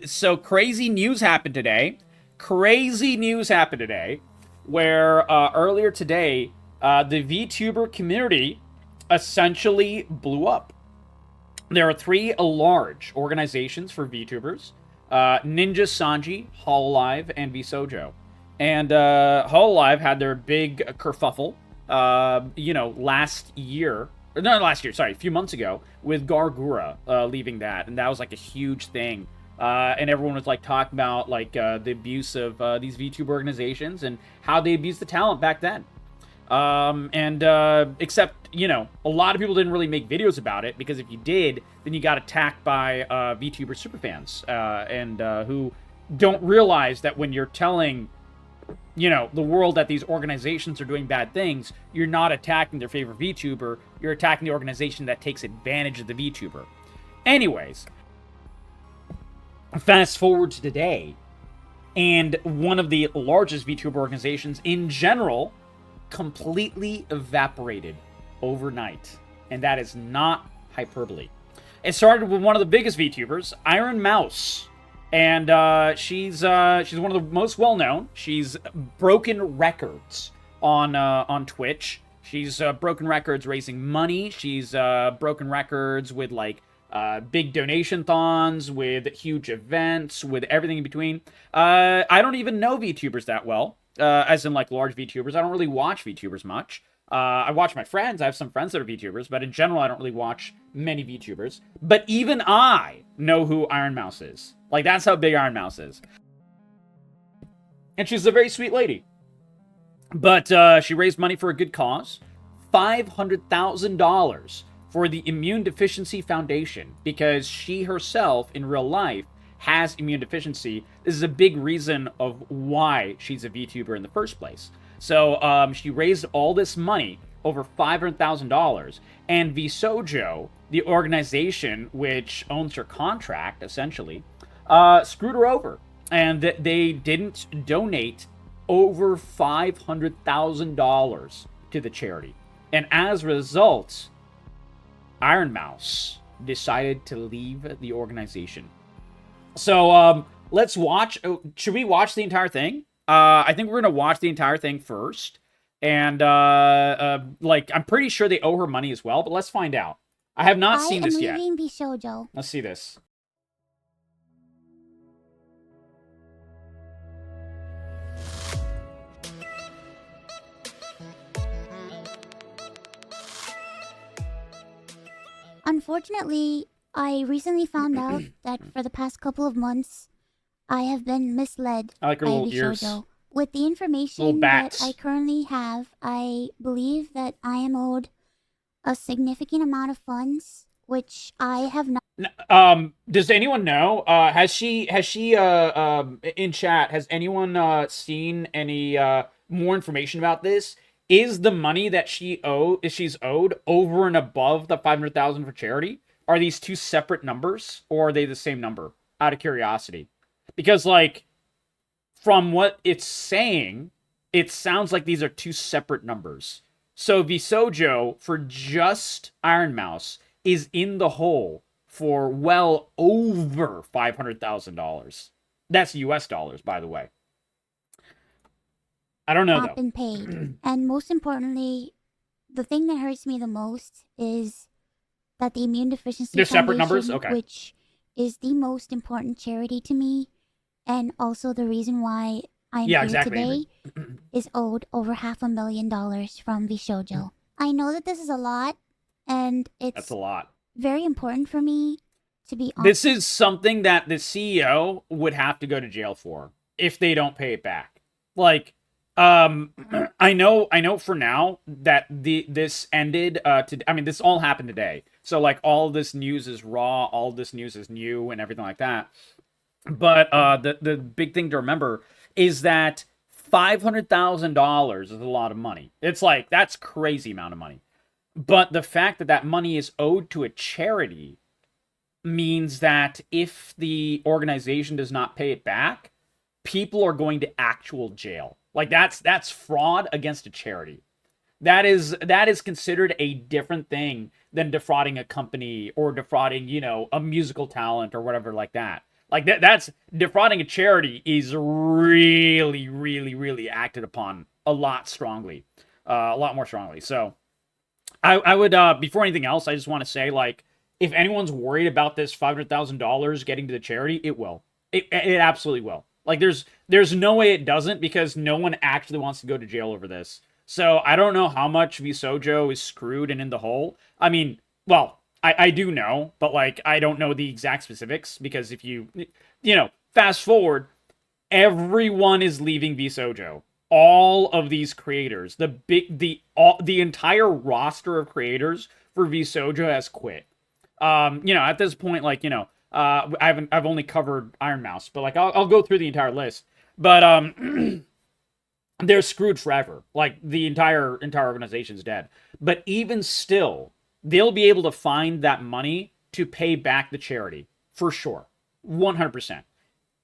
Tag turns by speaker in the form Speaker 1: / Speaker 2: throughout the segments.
Speaker 1: So crazy news happened today. Crazy news happened today, where earlier today, the VTuber community essentially blew up. There are three large organizations for VTubers: Ninja Sanji, Hololive, and Vshojo. And Hololive had their big kerfuffle, last year. Not last year, sorry, a few months ago, with Gargura leaving that, and that was like a huge thing. And everyone was like talking about like the abuse of these VTuber organizations and how they abused the talent back then. Except, a lot of people didn't really make videos about it, because if you did, then you got attacked by VTuber superfans who don't realize that when you're telling, the world that these organizations are doing bad things, you're not attacking their favorite VTuber, you're attacking the organization that takes advantage of the VTuber. Anyways, fast forward to today, and one of the largest VTuber organizations in general completely evaporated overnight. And that is not hyperbole. It started with one of the biggest VTubers, Ironmouse. And she's one of the most well-known. She's broken records on Twitch. She's broken records raising money. She's broken records with, like, big donation thons, with huge events, with everything in between. I don't even know VTubers that well. As in, like, large VTubers. I don't really watch VTubers much. I watch my friends. I have some friends that are VTubers, but in general, I don't really watch many VTubers. But even I know who Ironmouse is. Like, that's how big Ironmouse is. And she's a very sweet lady. But she raised money for a good cause. $500,000 for the Immune Deficiency Foundation, because she herself, in real life, has immune deficiency. This is a big reason of why she's a VTuber in the first place. So she raised all this money, over $500,000, and Vshojo, the organization which owns her contract, essentially, screwed her over. And they didn't donate over $500,000 to the charity. And as a result, Ironmouse decided to leave the organization. So, let's watch. Should we watch the entire thing? I think we're gonna watch the entire thing first. And, I'm pretty sure they owe her money as well, but let's find out. I have not seen this yet.
Speaker 2: Vshojo.
Speaker 1: Let's see this.
Speaker 2: Unfortunately, I recently found out that for the past couple of months, I have been misled
Speaker 1: I like her
Speaker 2: by
Speaker 1: little ears.
Speaker 2: Vshojo. With the information that I currently have, I believe that I am owed a significant amount of funds, which I have not.
Speaker 1: Does anyone know? Has she in chat? Has anyone seen any more information about this? Is the money that she's owed over and above the 500,000 for charity? Are these two separate numbers, or are they the same number? Out of curiosity, because, like, from what it's saying, it sounds like these are two separate numbers. So Vshojo, for just Ironmouse, is in the hole for well over $500,000. That's US dollars, by the way. I don't know,
Speaker 2: not been paid. And most importantly, the thing that hurts me the most is that the Immune Deficiency
Speaker 1: They're separate
Speaker 2: Foundation,
Speaker 1: numbers? Okay.
Speaker 2: which is the most important charity to me, and also the reason why I'm here today, is owed over $500,000 from Vshojo. I know that this is a lot, and that's
Speaker 1: a lot.
Speaker 2: Very important for me to be honest.
Speaker 1: This is something that the CEO would have to go to jail for if they don't pay it back. Like, I know for now that this ended, this all happened today. So, like, all this news is raw, all this news is new, and everything like that. But, the big thing to remember is that $500,000 is a lot of money. It's like, that's crazy amount of money. But the fact that that money is owed to a charity means that if the organization does not pay it back, people are going to actual jail. Like, that's fraud against a charity. That is considered a different thing than defrauding a company or defrauding, a musical talent or whatever like that. Like that's defrauding a charity is really, really, really acted upon a lot strongly, a lot more strongly. So I would before anything else, I just want to say, like, if anyone's worried about this $500,000 getting to the charity, it will. It absolutely will. Like there's no way it doesn't, because no one actually wants to go to jail over this. So I don't know how much Vshojo is screwed and in the hole. I mean, well, I do know, but like I don't know the exact specifics, because if you fast forward, everyone is leaving Vshojo. All of these creators, the entire roster of creators for Vshojo has quit. At this point, like, I've only covered Ironmouse, but like I'll go through the entire list. But they're screwed forever. Like the entire organization's dead. But even still, they'll be able to find that money to pay back the charity for sure, 100%.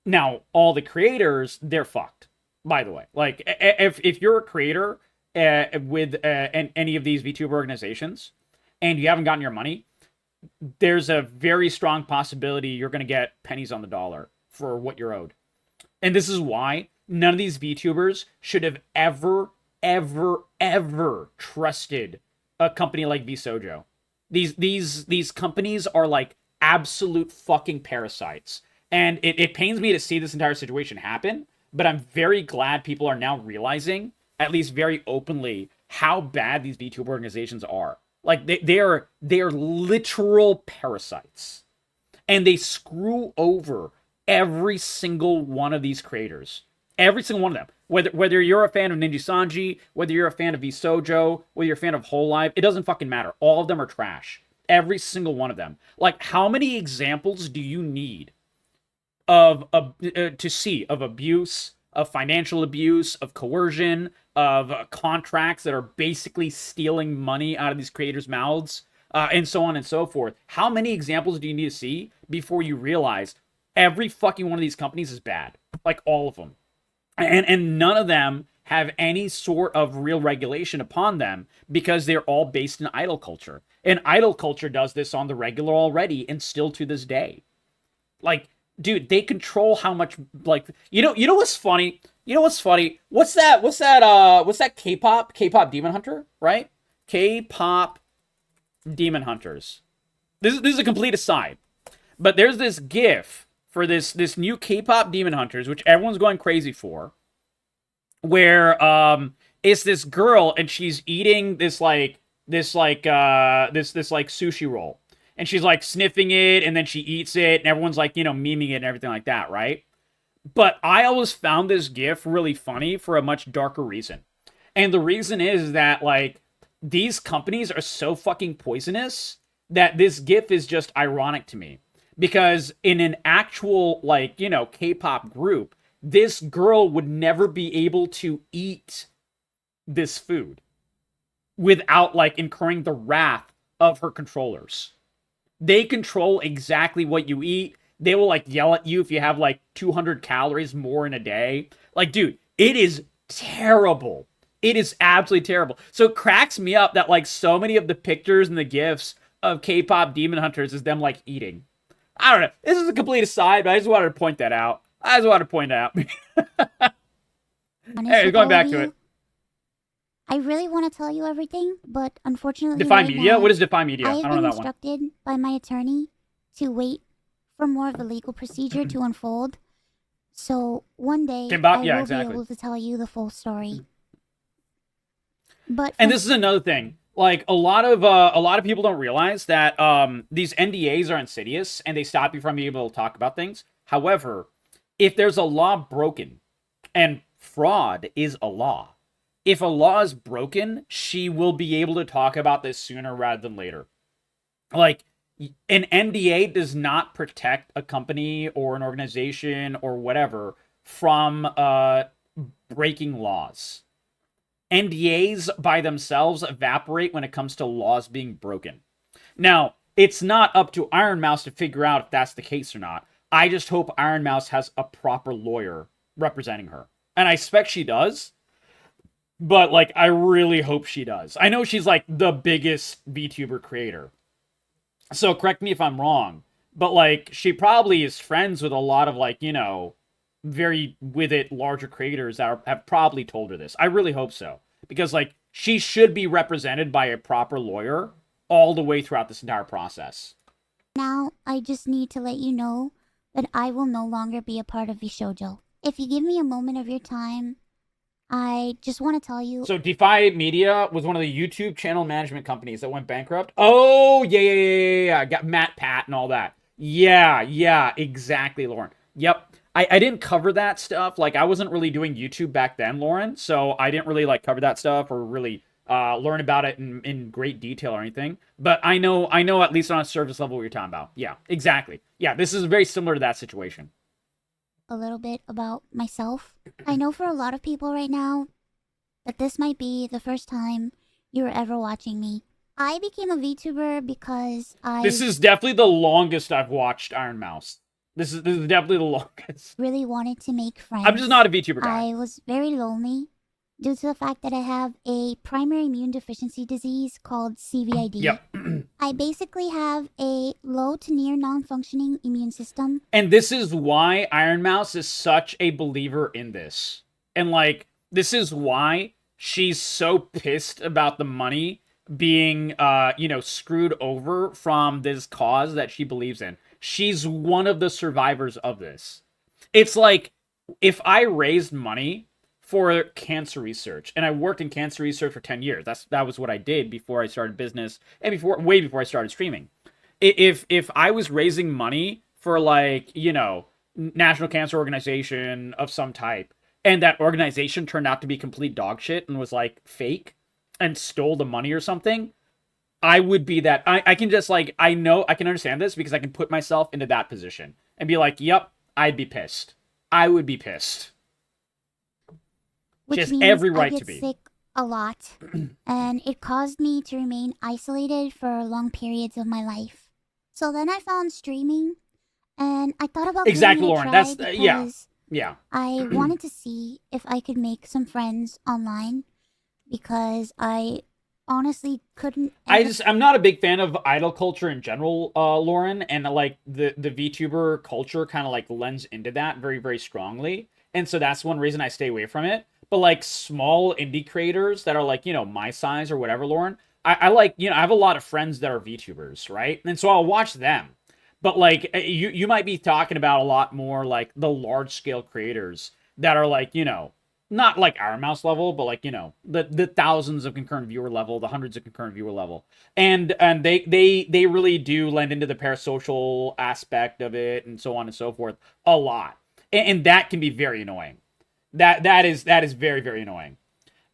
Speaker 1: Now, all the creators, they're fucked. By the way, like if you're a creator with any of these VTuber organizations and you haven't gotten your money, there's a very strong possibility you're going to get pennies on the dollar for what you're owed. And this is why none of these VTubers should have ever, ever, ever trusted a company like Vshojo. These companies are like absolute fucking parasites. And it pains me to see this entire situation happen, but I'm very glad people are now realizing, at least very openly, how bad these VTuber organizations are. Like they are literal parasites, and they screw over every single one of these creators, every single one of them. Whether you're a fan of Ninja Sanji, whether you're a fan of Vshojo, whether you're a fan of Whole Life, it doesn't fucking matter. All of them are trash. Every single one of them. Like, how many examples do you need to see of abuse, of financial abuse, of coercion, of contracts that are basically stealing money out of these creators' mouths, and so on and so forth? How many examples do you need to see before you realize every fucking one of these companies is bad? Like, all of them. And none of them have any sort of real regulation upon them, because they're all based in idol culture. And idol culture does this on the regular already, and still to this day. Like, dude, they control how much, like, you know what's funny? What's that K-pop Demon Hunter, right? K-pop Demon Hunters. This is a complete aside. But there's this GIF for this new K-pop Demon Hunters, which everyone's going crazy for, where it's this girl and she's eating this sushi roll. And she's like sniffing it, and then she eats it, and everyone's like, memeing it and everything like that, right? But I always found this GIF really funny for a much darker reason. And the reason is that, like, these companies are so fucking poisonous that this GIF is just ironic to me. Because in an actual, like, K-pop group, this girl would never be able to eat this food without, like, incurring the wrath of her controllers. They control exactly what you eat. They will, like, yell at you if you have, like, 200 calories more in a day. Like, dude, it is terrible. It is absolutely terrible. So it cracks me up that, like, so many of the pictures and the GIFs of K-pop Demon Hunters is them, like, eating. I don't know. This is a complete aside, but I just wanted to point that out. Hey, going back to it.
Speaker 2: I really want to tell you everything, but unfortunately,
Speaker 1: Defy Media? What is Defy Media?
Speaker 2: I have
Speaker 1: don't know
Speaker 2: been
Speaker 1: that one.
Speaker 2: instructed by my attorney to wait for more of the legal procedure to unfold. So one day, I will be able to tell you the full story. And
Speaker 1: this is another thing. Like, a lot of people don't realize that these NDAs are insidious and they stop you from being able to talk about things. However, if there's a law broken, and fraud is a law, if a law is broken, she will be able to talk about this sooner rather than later. Like, an NDA does not protect a company or an organization or whatever from breaking laws. NDAs by themselves evaporate when it comes to laws being broken. Now, it's not up to Ironmouse to figure out if that's the case or not. I just hope Ironmouse has a proper lawyer representing her. And I expect she does. But, like, I really hope she does. I know she's, like, the biggest VTuber creator. So correct me if I'm wrong. But, like, she probably is friends with a lot of, like, you know, very with it larger creators that have probably told her this. I really hope so. Because, like, she should be represented by a proper lawyer all the way throughout this entire process.
Speaker 2: Now, I just need to let you know that I will no longer be a part of Vshojo. If you give me a moment of your time, I just want to tell you...
Speaker 1: So, Defy Media was one of the YouTube channel management companies that went bankrupt? Oh, yeah. Got Matt Pat and all that. Yeah, exactly, Lauren. Yep. I didn't cover that stuff. Like, I wasn't really doing YouTube back then, Lauren. So, I didn't really, like, cover that stuff or really learn about it in great detail or anything. But I know at least on a surface level what you're talking about. Yeah, exactly. Yeah, this is very similar to that situation.
Speaker 2: A little bit about myself. I know for a lot of people right now that this might be the first time you were ever watching me. I became a VTuber because
Speaker 1: This is definitely the longest I've watched Ironmouse. This is definitely the longest.
Speaker 2: Really wanted to make friends.
Speaker 1: I'm just not a VTuber guy.
Speaker 2: I was very lonely due to the fact that I have a primary immune deficiency disease called CVID.
Speaker 1: Yep.
Speaker 2: I basically have a low to near non-functioning immune system.
Speaker 1: And this is why Ironmouse is such a believer in this. And, like, this is why she's so pissed about the money being, you know, screwed over from this cause that she believes in. She's one of the survivors of this. It's like, if I raised money for cancer research, and I worked in cancer research for 10 years. That was what I did before I started business, and way before I started streaming. If I was raising money for, like, you know, National Cancer Organization of some type, and that organization turned out to be complete dog shit and was, like, fake and stole the money or something, I would be that. I can just, like, I know I can understand this because I can put myself into that position and be like, yep, I'd be pissed. I would be pissed.
Speaker 2: Which
Speaker 1: she has
Speaker 2: means
Speaker 1: every right
Speaker 2: I
Speaker 1: to be.
Speaker 2: Sick a lot, and it caused me to remain isolated for long periods of my life. So then I found streaming, and I thought about
Speaker 1: exactly,
Speaker 2: giving it a
Speaker 1: Lauren.
Speaker 2: try
Speaker 1: That's yeah.
Speaker 2: I wanted to see if I could make some friends online because I honestly couldn't.
Speaker 1: I'm not a big fan of idol culture in general, Lauren, and, like, the VTuber culture kind of, like, lends into that very, very strongly, and so that's one reason I stay away from it. But, like, small indie creators that are, like, you know, my size or whatever, Lauren, I like, you know, I have a lot of friends that are VTubers, right? And so I'll watch them. But, like, you might be talking about a lot more, like, the large-scale creators that are, like, you know, not like Ironmouse level, but, like, you know, the thousands of concurrent viewer level, the hundreds of concurrent viewer level. And they really do lend into the parasocial aspect of it and so on and so forth a lot. And that can be very annoying. That is very, very annoying.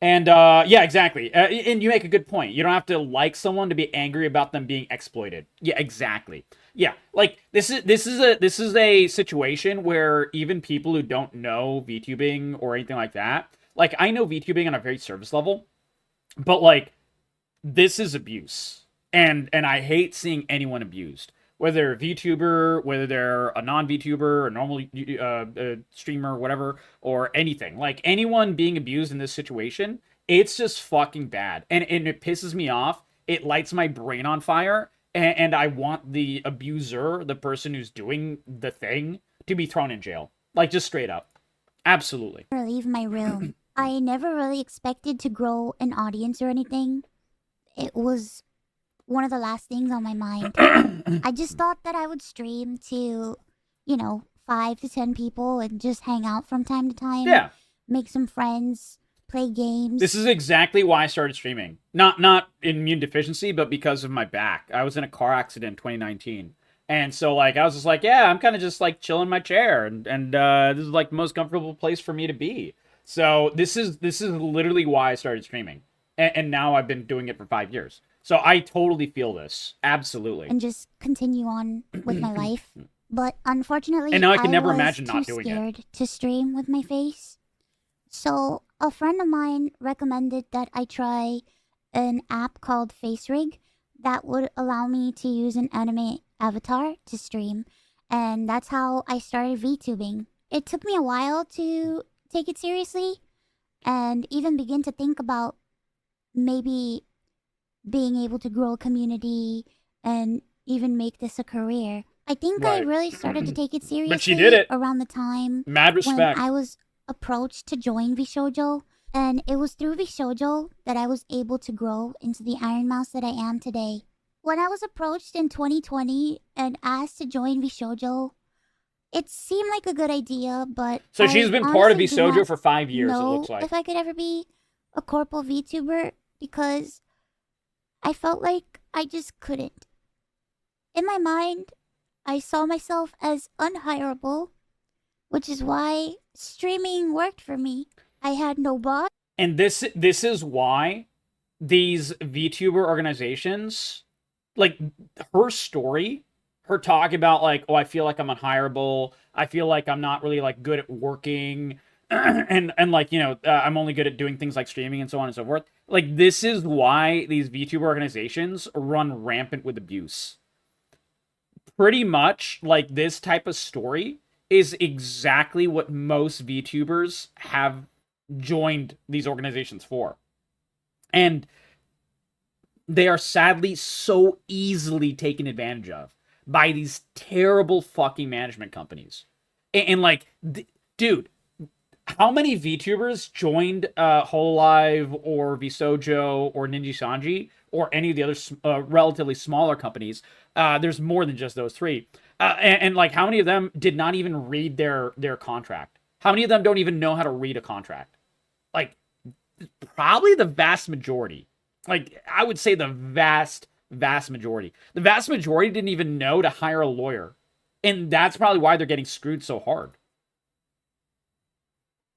Speaker 1: And yeah, exactly. And you make a good point. You don't have to like someone to be angry about them being exploited. Yeah, exactly. Yeah, like this is a situation where even people who don't know VTubing or anything like that, like, I know VTubing on a very surface level, but, like, this is abuse, and I hate seeing anyone abused. Whether they're a VTuber, whether they're a non-VTuber, a normal streamer, whatever, or anything. Like, anyone being abused in this situation, it's just fucking bad. And it pisses me off. It lights my brain on fire. And I want the abuser, the person who's doing the thing, to be thrown in jail. Like, just straight up. Absolutely.
Speaker 2: Leave my room. I never really expected to grow an audience or anything. It was one of the last things on my mind. I just thought that I would stream to, you know, 5 to 10 people and just hang out from time to time.
Speaker 1: Yeah.
Speaker 2: Make some friends, play games.
Speaker 1: This is exactly why I started streaming. Not immune deficiency, but because of my back. I was in a car accident in 2019. And so, like, I was just like, yeah, I'm kind of just, like, chilling in my chair. And this is, like, the most comfortable place for me to be. So this is literally why I started streaming. And now I've been doing it for 5 years. So I totally feel this. Absolutely.
Speaker 2: And just continue on with my life. But unfortunately,
Speaker 1: and now I can never imagine not doing it.
Speaker 2: I was too scared to stream with my face. So a friend of mine recommended that I try an app called FaceRig that would allow me to use an anime avatar to stream. And that's how I started VTubing. It took me a while to take it seriously and even begin to think about maybe being able to grow a community and even make this a career. I think I really started to take it seriously
Speaker 1: but she did it
Speaker 2: around the time
Speaker 1: mad respect
Speaker 2: when I was approached to join Vshojo, and it was through Vshojo that I was able to grow into the Ironmouse that I am today. When I was approached in 2020 and asked to join Vshojo, it seemed like a good idea, but
Speaker 1: so she's been part of Vshojo for 5 years, it looks like.
Speaker 2: If I could ever be a corporal VTuber, because I felt like I just couldn't. In my mind, I saw myself as unhireable, which is why streaming worked for me. I had no boss.
Speaker 1: And this is why these VTuber organizations, like her story, her talk about like, oh, I feel like I'm unhireable. I feel like I'm not really like good at working. and like, you know, I'm only good at doing things like streaming and so on and so forth. Like, this is why these VTuber organizations run rampant with abuse. Pretty much, like, this type of story is exactly what most VTubers have joined these organizations for. And they are sadly so easily taken advantage of by these terrible fucking management companies. And like, dude, how many VTubers joined Hololive or Vshojo or Ninja Sanji or any of the other relatively smaller companies? There's more than just those three. And like, how many of them did not even read their contract? How many of them don't even know how to read a contract? Like, probably the vast majority. Like, I would say the vast majority. The vast majority didn't even know to hire a lawyer. And that's probably why they're getting screwed so hard.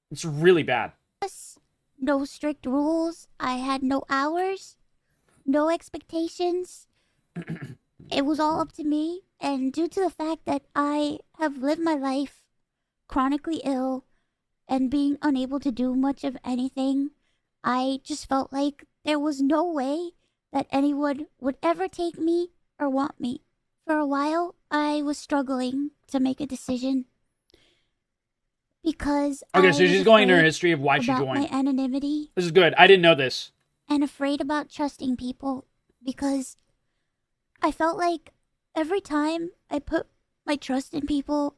Speaker 1: It's really bad.
Speaker 2: No strict rules. I had no hours, no expectations. It was all up to me. And due to the fact that I have lived my life chronically ill and being unable to do much of anything, I just felt like there was no way that anyone would ever take me or want me. For a while, I was struggling to make a decision. Because
Speaker 1: okay, so she's going into her history of why she joined.
Speaker 2: My anonymity.
Speaker 1: This is good. I didn't know this.
Speaker 2: And afraid about trusting people, because I felt like every time I put my trust in people,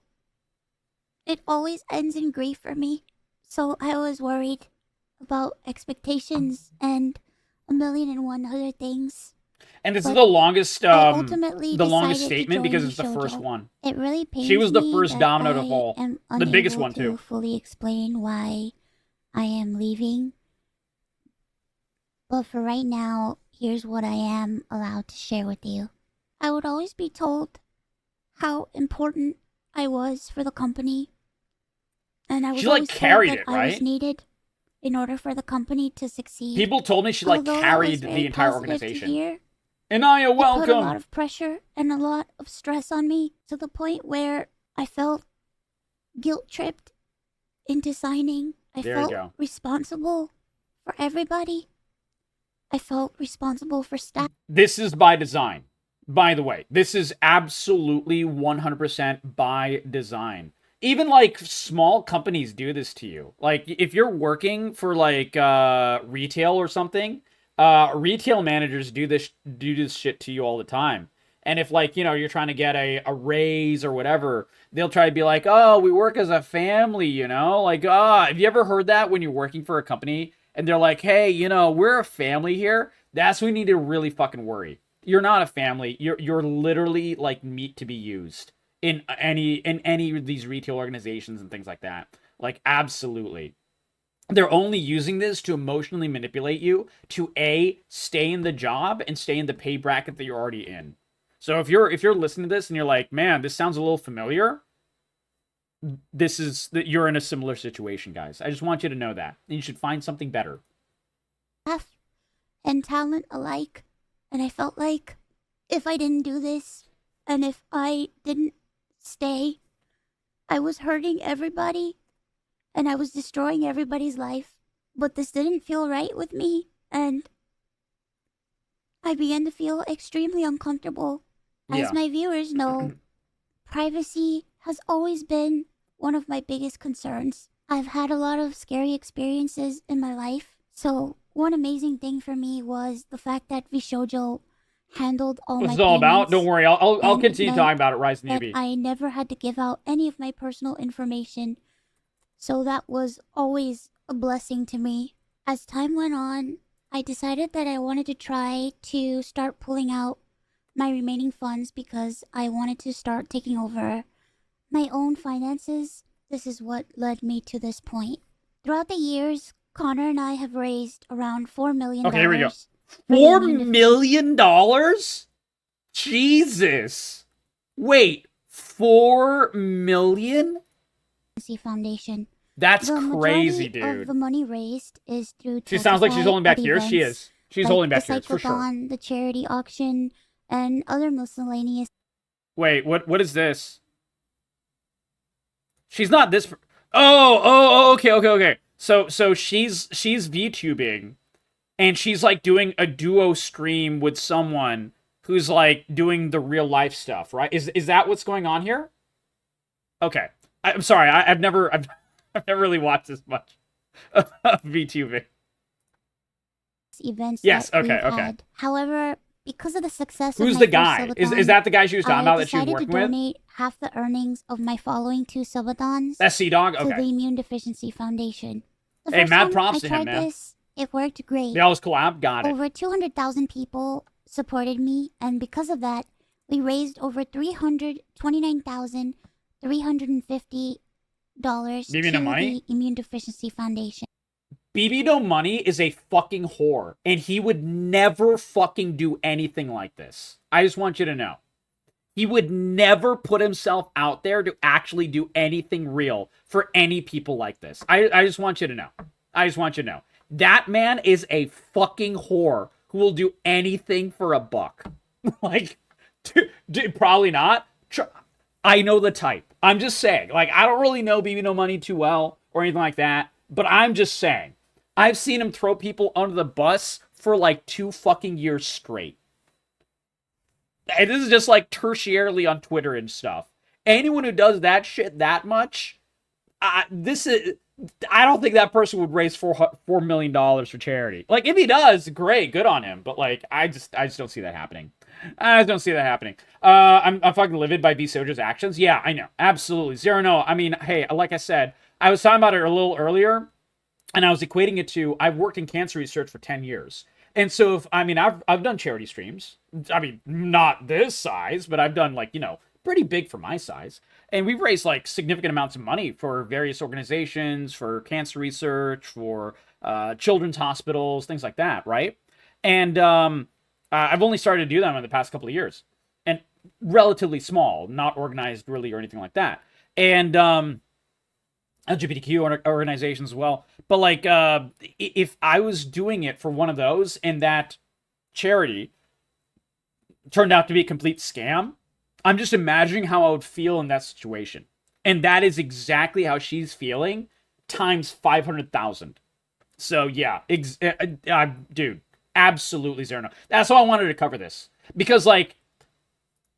Speaker 2: it always ends in grief for me. So I was worried about expectations and 1,000,001 other things.
Speaker 1: And this is the longest statement because it's the first one.
Speaker 2: It really pains me.
Speaker 1: She was the first domino to fall. The biggest one too.
Speaker 2: Fully explain why I am leaving. But for right now, here's what I am allowed to share with you. I would always be told how important I was for the company. And I was always told that I was needed in order for the company to succeed.
Speaker 1: People told me she like carried the entire organization. Anaya, welcome!
Speaker 2: It put a lot of pressure and a lot of stress on me to the point where I felt guilt-tripped into signing. I felt responsible for everybody. I felt responsible for staff.
Speaker 1: This is by design, by the way. This is absolutely 100% by design. Even like small companies do this to you. Like if you're working for like retail or something, retail managers do this shit to you all the time. And if like, you know, you're trying to get a raise or whatever, they'll try to be like, oh, we work as a family, you know? Like, have you ever heard that when you're working for a company and they're like, hey, you know, we're a family here? That's when you need to really fucking worry. You're not a family. You're literally like meat to be used in any of these retail organizations and things like that. Like, absolutely. They're only using this to emotionally manipulate you to A, stay in the job and stay in the pay bracket that you're already in. So if you're listening to this and you're like, man, this sounds a little familiar, you're in a similar situation, guys. I just want you to know that. And you should find something better.
Speaker 2: And talent alike. And I felt like if I didn't do this and if I didn't stay, I was hurting everybody. And I was destroying everybody's life. But this didn't feel right with me. And I began to feel extremely uncomfortable. As my viewers know, privacy has always been one of my biggest concerns. I've had a lot of scary experiences in my life. So one amazing thing for me was the fact that Vshojo handled all
Speaker 1: What's
Speaker 2: my
Speaker 1: it all
Speaker 2: payments.
Speaker 1: about? Don't worry, I'll continue talking about it. Rise in the
Speaker 2: I never had to give out any of my personal information, so that was always a blessing to me. As time went on, I decided that I wanted to try to start pulling out my remaining funds because I wanted to start taking over my own finances. This is what led me to this point. Throughout the years, Connor and I have raised around $4 million.
Speaker 1: Okay, here we go. $4 million? Jesus. Wait, 4 million?
Speaker 2: Foundation.
Speaker 1: That's crazy, dude.
Speaker 2: Of the money raised is through.
Speaker 1: She sounds like she's holding back here. She is. She's
Speaker 2: like
Speaker 1: holding back here for sure.
Speaker 2: The charity auction, and other miscellaneous.
Speaker 1: Wait, what is this? She's not this. Oh, okay. So she's VTubing, and she's like doing a duo stream with someone who's like doing the real life stuff, right? Is that what's going on here? Okay, I'm sorry. I've never really watched this much of VTubing.
Speaker 2: Events.
Speaker 1: Yes. Okay.
Speaker 2: However, because of the success
Speaker 1: Who's
Speaker 2: of
Speaker 1: the guy? Is that the guy she was talking about that she was working with?
Speaker 2: I decided to donate half the earnings of my following 2 subathons.
Speaker 1: That's Sea-Dog? Okay.
Speaker 2: To the Immune Deficiency Foundation.
Speaker 1: Hey, mad props to him, man.
Speaker 2: This, it worked great.
Speaker 1: They always collab? Got it.
Speaker 2: Over 200,000 people supported me, and because of that, we raised over $329,350 to the Immune Deficiency Foundation.
Speaker 1: BB No Money is a fucking whore, and he would never fucking do anything like this. I just want you to know. He would never put himself out there to actually do anything real for any people like this. I just want you to know. I just want you to know. That man is a fucking whore who will do anything for a buck. Like, probably not. I know the type. I'm just saying. Like, I don't really know BB No Money too well or anything like that, but I'm just saying. I've seen him throw people under the bus for like 2 fucking years straight. And this is just like tertiarily on Twitter and stuff. Anyone who does that shit that much, I don't think that person would raise $4 million for charity. Like, if he does, great, good on him. But like, I just don't see that happening. I just don't see that happening. I'm fucking livid by Vshojo's actions. Yeah, I know, absolutely. Zero, no. I mean, hey, like I said, I was talking about it a little earlier. And I was equating it to, I've worked in cancer research for 10 years. And so, I've done charity streams. I mean, not this size, but I've done, like, pretty big for my size. And we've raised, like, significant amounts of money for various organizations, for cancer research, for children's hospitals, things like that, right? And I've only started to do them in the past couple of years. And relatively small, not organized really or anything like that. And LGBTQ organizations as well. But like, if I was doing it for one of those and that charity turned out to be a complete scam, I'm just imagining how I would feel in that situation. And that is exactly how she's feeling times 500,000. So yeah, dude, absolutely zero no. That's why I wanted to cover this. Because like,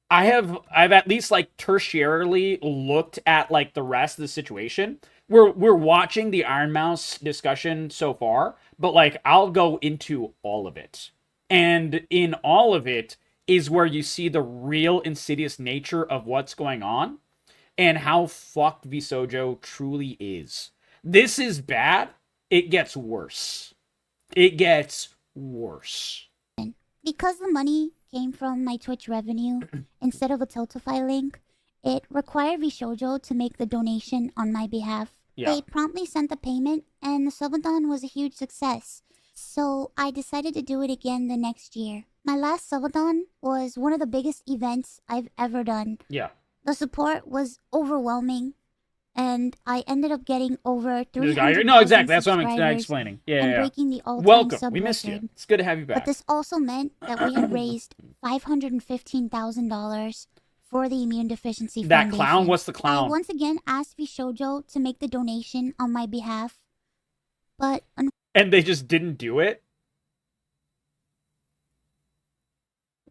Speaker 1: I've at least like tertiarily looked at like the rest of the situation. We're watching the Ironmouse discussion so far, but like I'll go into all of it. And in all of it is where you see the real insidious nature of what's going on and how fucked Vshojo truly is. This is bad. It gets worse. It gets worse.
Speaker 2: Because the money came from my Twitch revenue instead of a Tiltify link, it required Vshojo to make the donation on my behalf. Yeah. They promptly sent the payment, and the subathon was a huge success. So I decided to do it again the next year. My last subathon was one of the biggest events I've ever done. Yeah. The support was overwhelming, and I ended up getting over 300,000
Speaker 1: No, exactly. That's what I'm explaining. Yeah,
Speaker 2: and breaking the all-time
Speaker 1: Welcome.
Speaker 2: sub
Speaker 1: We missed
Speaker 2: record.
Speaker 1: you. It's good to have you back.
Speaker 2: But this also meant that we had raised $515,000 for the Immune Deficiency Foundation.
Speaker 1: That clown? What's the clown?
Speaker 2: I once again asked Vshojo to make the donation on my behalf, but...
Speaker 1: And they just didn't do it?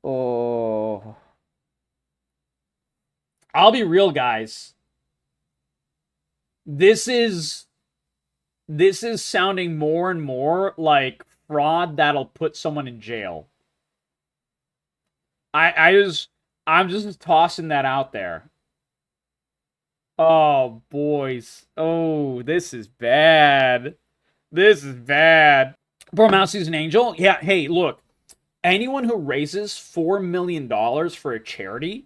Speaker 1: Oh... I'll be real, guys. This is sounding more and more like fraud that'll put someone in jail. I'm just tossing that out there. Oh, boys. Oh, this is bad. This is bad. Bro, Mousie's an angel? Yeah, hey, look. Anyone who raises $4 million for a charity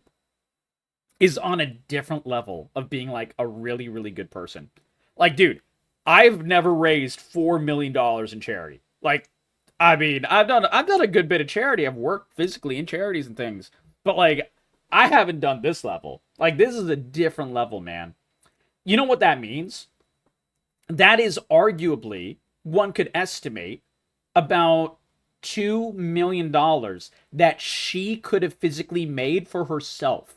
Speaker 1: is on a different level of being, like, a really, really good person. Like, dude, I've never raised $4 million in charity. Like, I mean, I've done a good bit of charity. I've worked physically in charities and things. But, like, I haven't done this level. Like, this is a different level, man. You know what that means? That is arguably, one could estimate, about $2 million that she could have physically made for herself.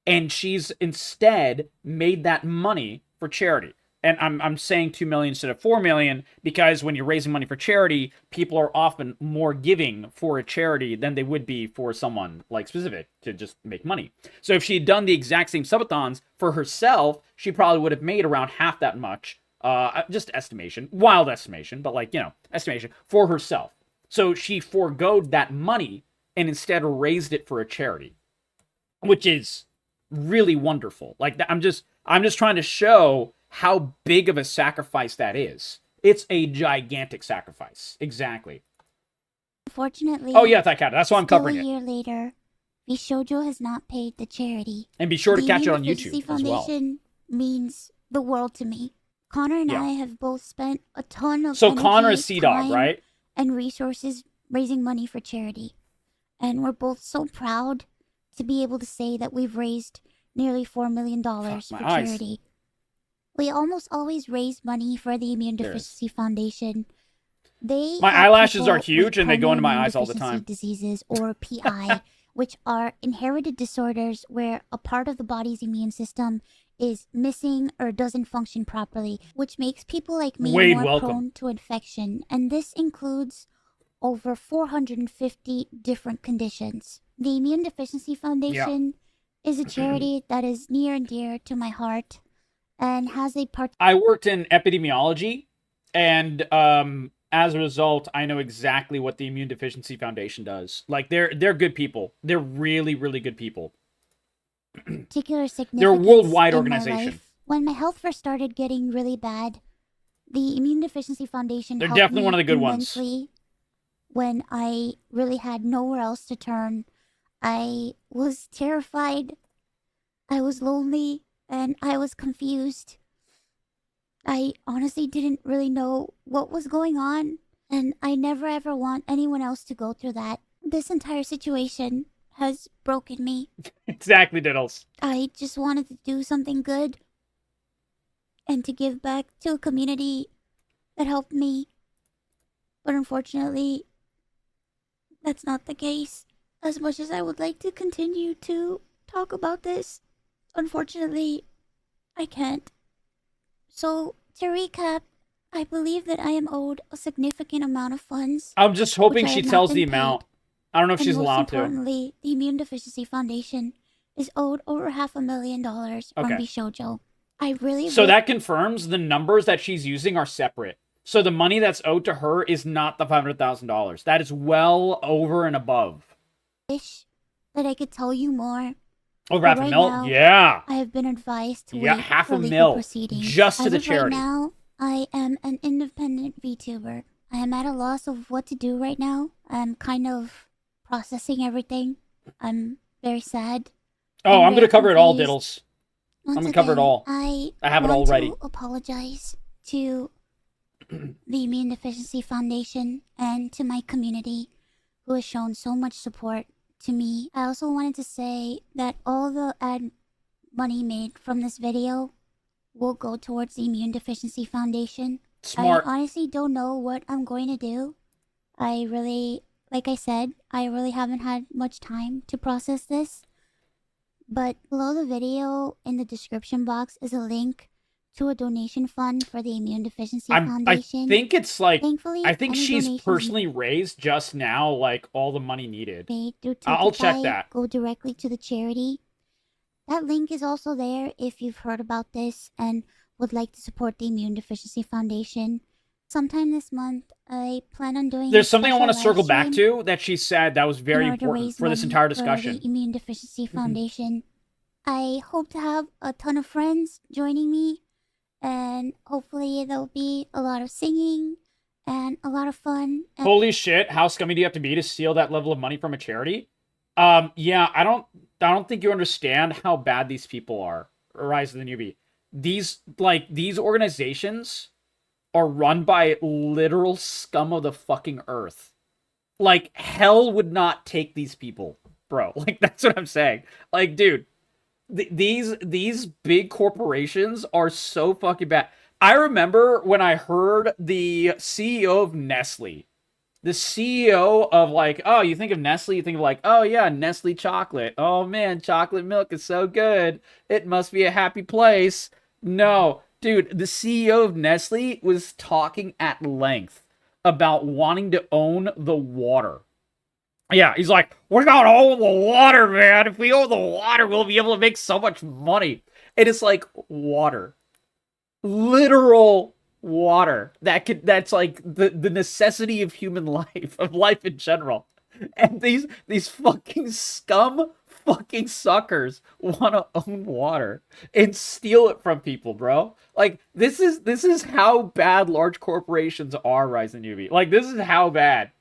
Speaker 1: And she's instead made that money for charity. And I'm saying 2 million instead of 4 million because when you're raising money for charity, people are often more giving for a charity than they would be for someone like specific to just make money. So if she had done the exact same subathons for herself, she probably would have made around half that much. Just estimation, wild estimation, but like, you know, estimation for herself. So she foregoed that money and instead raised it for a charity, which is really wonderful. Like, I'm just trying to show how big of a sacrifice that is. It's a gigantic sacrifice. Exactly.
Speaker 2: Unfortunately.
Speaker 1: Oh yeah, that's why I'm covering it.
Speaker 2: A year later, Vshojo has not paid the charity.
Speaker 1: And be sure to catch it on YouTube as well.
Speaker 2: The Foundation means the world to me. Connor and I have both spent a ton of
Speaker 1: energy, Connor is Sea-Dog, right?
Speaker 2: And resources raising money for charity. And we're both so proud to be able to say that we've raised nearly $4 million for charity. We almost always raise money for the Immune Deficiency Foundation. My
Speaker 1: eyelashes are huge and they go into my eyes all the time.
Speaker 2: Diseases or PI, which are inherited disorders where a part of the body's immune system is missing or doesn't function properly, which makes people like me more prone to infection. And this includes over 450 different conditions. The Immune Deficiency Foundation is a charity that is near and dear to my heart. And has a part.
Speaker 1: I worked in epidemiology, and as a result, I know exactly what the Immune Deficiency Foundation does. Like, they're good people. They're really, really good people.
Speaker 2: Particular significance.
Speaker 1: They're a worldwide organization.
Speaker 2: When my health first started getting really bad, the Immune Deficiency Foundation
Speaker 1: they're
Speaker 2: helped
Speaker 1: definitely
Speaker 2: me
Speaker 1: one of the good ones.
Speaker 2: When I really had nowhere else to turn, I was terrified. I was lonely. And I was confused. I honestly didn't really know what was going on. And I never ever want anyone else to go through that. This entire situation has broken me.
Speaker 1: Exactly, Diddles.
Speaker 2: I just wanted to do something good. And to give back to a community that helped me. But unfortunately, that's not the case. As much as I would like to continue to talk about this, unfortunately, I can't. So, to recap, I believe that I am owed a significant amount of funds.
Speaker 1: I'm just hoping she tells the amount. I don't know if she's allowed to.
Speaker 2: Most importantly, the Immune Deficiency Foundation is owed over $500,000 from Vshojo. I really.
Speaker 1: So that confirms the numbers that she's using are separate. So the money that's owed to her is not the $500,000. That is well over and above.
Speaker 2: I wish that I could tell you more.
Speaker 1: Over half a mil? Yeah.
Speaker 2: I have been advised to wait
Speaker 1: half
Speaker 2: for
Speaker 1: a
Speaker 2: legal
Speaker 1: mil
Speaker 2: proceedings.
Speaker 1: just to the charity.
Speaker 2: Right now, I am an independent VTuber. I am at a loss of what to do right now. I'm kind of processing everything. I'm very sad.
Speaker 1: Oh, I'm going to cover it all, Diddles. I'm going to cover it all.
Speaker 2: I
Speaker 1: have it all ready.
Speaker 2: To apologize to the Immune Deficiency Foundation and to my community who has shown so much support to me. I also wanted to say that all the ad money made from this video will go towards the Immune Deficiency Foundation.
Speaker 1: Smart.
Speaker 2: I honestly don't know what I'm going to do. I really, like I said, I really haven't had much time to process this. But below the video in the description box is a link to a donation fund for the Immune Deficiency Foundation.
Speaker 1: I think it's like,
Speaker 2: thankfully,
Speaker 1: I think she's personally raised just now, like, all the money needed.
Speaker 2: I'll
Speaker 1: check that.
Speaker 2: Go directly to the charity. That link is also there if you've heard about this and would like to support the Immune Deficiency Foundation. sometime this month, I plan on doing.
Speaker 1: There's something I want to circle back to that she said that was very important for this entire discussion.
Speaker 2: For the Immune Deficiency Foundation. I hope to have a ton of friends joining me, and hopefully there'll be a lot of singing and a lot of fun.
Speaker 1: Holy shit! How scummy do you have to be to steal that level of money from a charity? Yeah, I don't think you understand how bad these people are. Rise of the Newbie. These organizations are run by literal scum of the fucking earth. Like, hell would not take these people, bro. Like, that's what I'm saying. Like, dude, these big corporations are so fucking bad. I remember when I heard the CEO of Nestle, the CEO of, like, oh, you think of Nestle, you think of, like, oh yeah, Nestle chocolate. Oh man, chocolate milk is so good. It must be a happy place. No, dude, the CEO of Nestle was talking at length about wanting to own the water. Yeah, he's like, we're gonna own the water, man. If we own the water, we'll be able to make so much money. And it's like, water. Literal water. That's like the necessity of human life, of life in general. And these fucking scum fucking suckers want to own water and steal it from people, bro. Like, this is how bad large corporations are, Rise and Newbie. Like, this is how bad.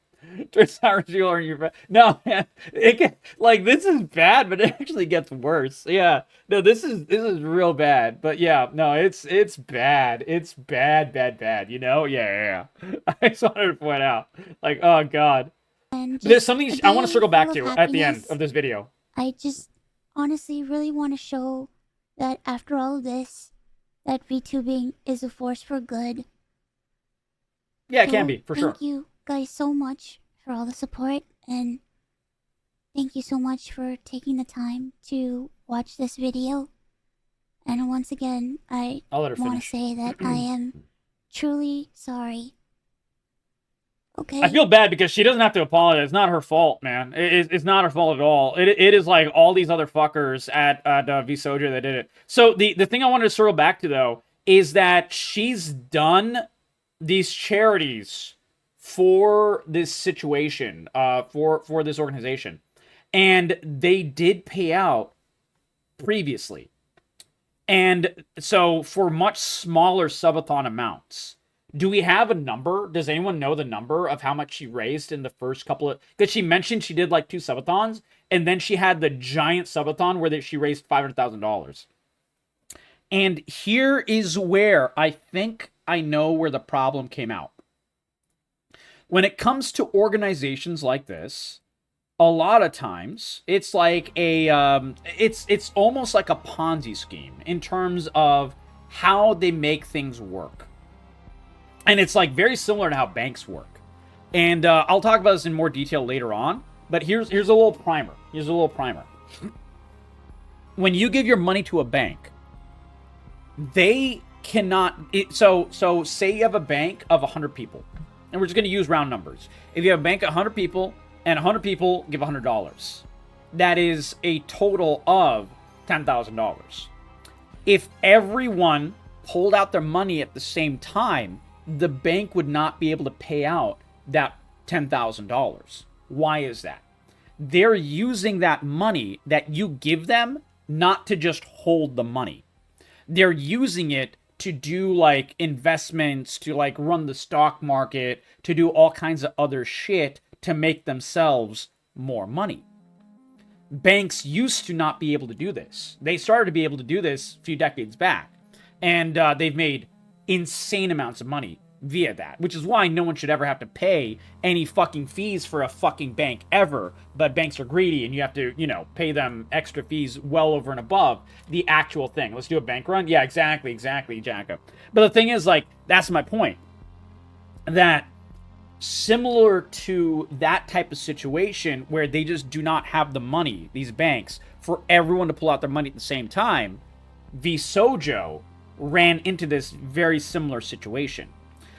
Speaker 1: No, man, this is bad, but it actually gets worse. Yeah, no, this is real bad. But yeah, no, it's bad. It's bad. You know? Yeah. I just wanted to point out, like, oh god, there's something I want to circle back to at the end of this video.
Speaker 2: I just honestly really want to show that after all of this, that VTubing is a force for good.
Speaker 1: Yeah, it can be, for sure.
Speaker 2: Thank you guys so much for all the support, and thank you so much for taking the time to watch this video. And once again, I want to say that I am truly sorry. Okay.
Speaker 1: I feel bad because she doesn't have to apologize. It's not her fault, man. It's not her fault at all. It is like all these other fuckers at Vshojo that did it. So the thing I wanted to circle back to, though, is that she's done these charities for this situation, for this organization. And they did pay out previously. And so for much smaller subathon amounts. Do we have a number? Does anyone know the number of how much she raised in the first couple of... Because she mentioned she did like 2 subathons, and then she had the giant subathon where she raised $500,000. And here is where I think I know where the problem came out. When it comes to organizations like this, a lot of times it's like it's almost like a Ponzi scheme in terms of how they make things work. And it's like very similar to how banks work. And I'll talk about this in more detail later on. But here's a little primer. When you give your money to a bank, they cannot... So say you have a bank of 100 people. And we're just going to use round numbers. If you have a bank of 100 people, and 100 people give $100, that is a total of $10,000. If everyone pulled out their money at the same time, the bank would not be able to pay out that $10,000. Why is that? They're using that money that you give them not to just hold the money. They're using it to do like investments, to like run the stock market, to do all kinds of other shit to make themselves more money. Banks used to not be able to do this. They started to be able to do this a few decades back. And they've made insane amounts of money via that, which is why no one should ever have to pay any fucking fees for a fucking bank ever. But banks are greedy and you have to, pay them extra fees well over and above the actual thing. Let's do a bank run. Yeah, exactly, Jacko. But the thing is, like, that's my point. That similar to that type of situation where they just do not have the money, these banks, for everyone to pull out their money at the same time, Vshojo ran into this very similar situation.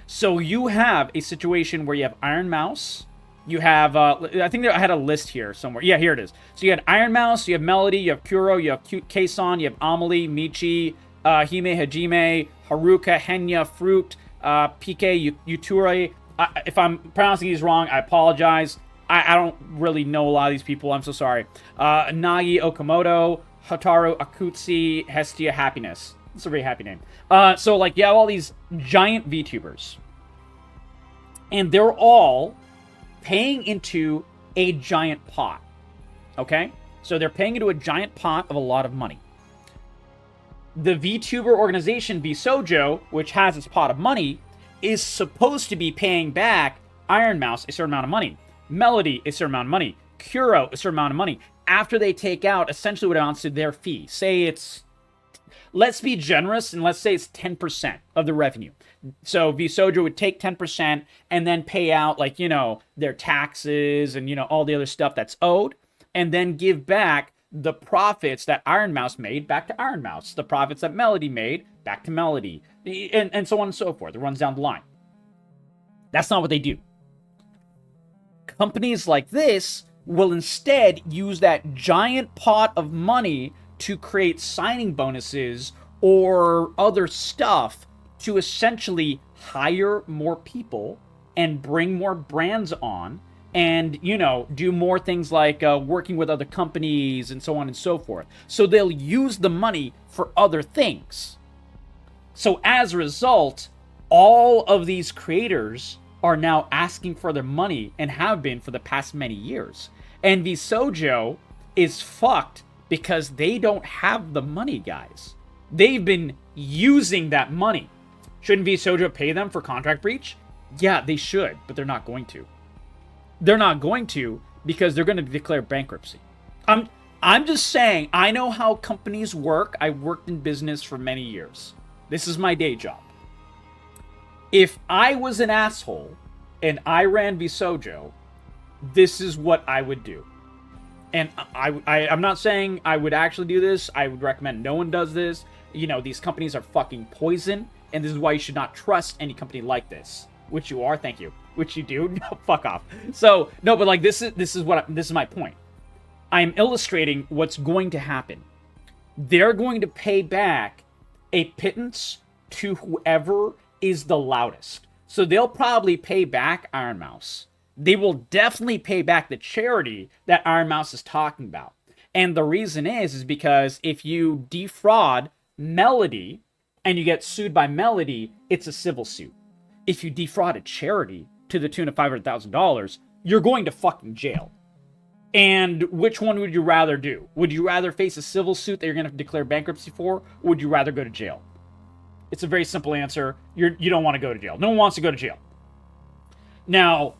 Speaker 1: So you have a situation where you have Ironmouse, you have, I think I had a list here somewhere. Yeah, here it is. So you had Ironmouse, you have Melody, you have Kuro, you have Kason, you have Amelie, Michi, Hime, Hajime, Haruka, Henya, Fruit, PK Uture. If I'm pronouncing these wrong, I apologize. I don't really know a lot of these people. I'm so sorry. Nagi Okamoto, Hotaru Akutsi, Hestia Happiness. It's a very happy name. So, like, you have all these giant VTubers. And they're all paying into a giant pot. Okay? So they're paying into a giant pot of a lot of money. The VTuber organization, Vshojo, which has its pot of money, is supposed to be paying back Ironmouse a certain amount of money. Melody a certain amount of money. Kuro a certain amount of money. After they take out essentially what amounts to their fee. Say it's... Let's be generous and let's say it's 10% of the revenue. So Vshojo would take 10% and then pay out, like, you know, their taxes and, you know, all the other stuff that's owed. And then give back the profits that Ironmouse made back to Ironmouse. The profits that Melody made back to Melody. And so on and so forth. It runs down the line. That's not what they do. Companies like this will instead use that giant pot of money to create signing bonuses or other stuff to essentially hire more people and bring more brands on and, you know, do more things like working with other companies and so on and so forth. So they'll use the money for other things. So as a result, all of these creators are now asking for their money and have been for the past many years. And Vshojo is fucked because they don't have the money, guys. They've been using that money. Shouldn't Vshojo pay them for contract breach? Yeah, they should, but they're not going to. They're not going to because they're going to declare bankruptcy. I'm just saying, I know how companies work. I worked in business for many years. This is my day job. If I was an asshole and I ran Vshojo, this is what I would do. And I'm not saying I would actually do this. I would recommend no one does this. You know, these companies are fucking poison, and this is why you should not trust any company like this. Which you are, thank you. Which you do. No, fuck off. So, no, but like this is my point. I am illustrating what's going to happen. They're going to pay back a pittance to whoever is the loudest. So they'll probably pay back Ironmouse. They will definitely pay back the charity that Ironmouse is talking about. And the reason is because if you defraud Melody and you get sued by Melody, it's a civil suit. If you defraud a charity to the tune of $500,000, you're going to fucking jail. And which one would you rather do? Would you rather face a civil suit that you're going to declare bankruptcy for, or would you rather go to jail? It's a very simple answer. You don't want to go to jail. No one wants to go to jail. Now,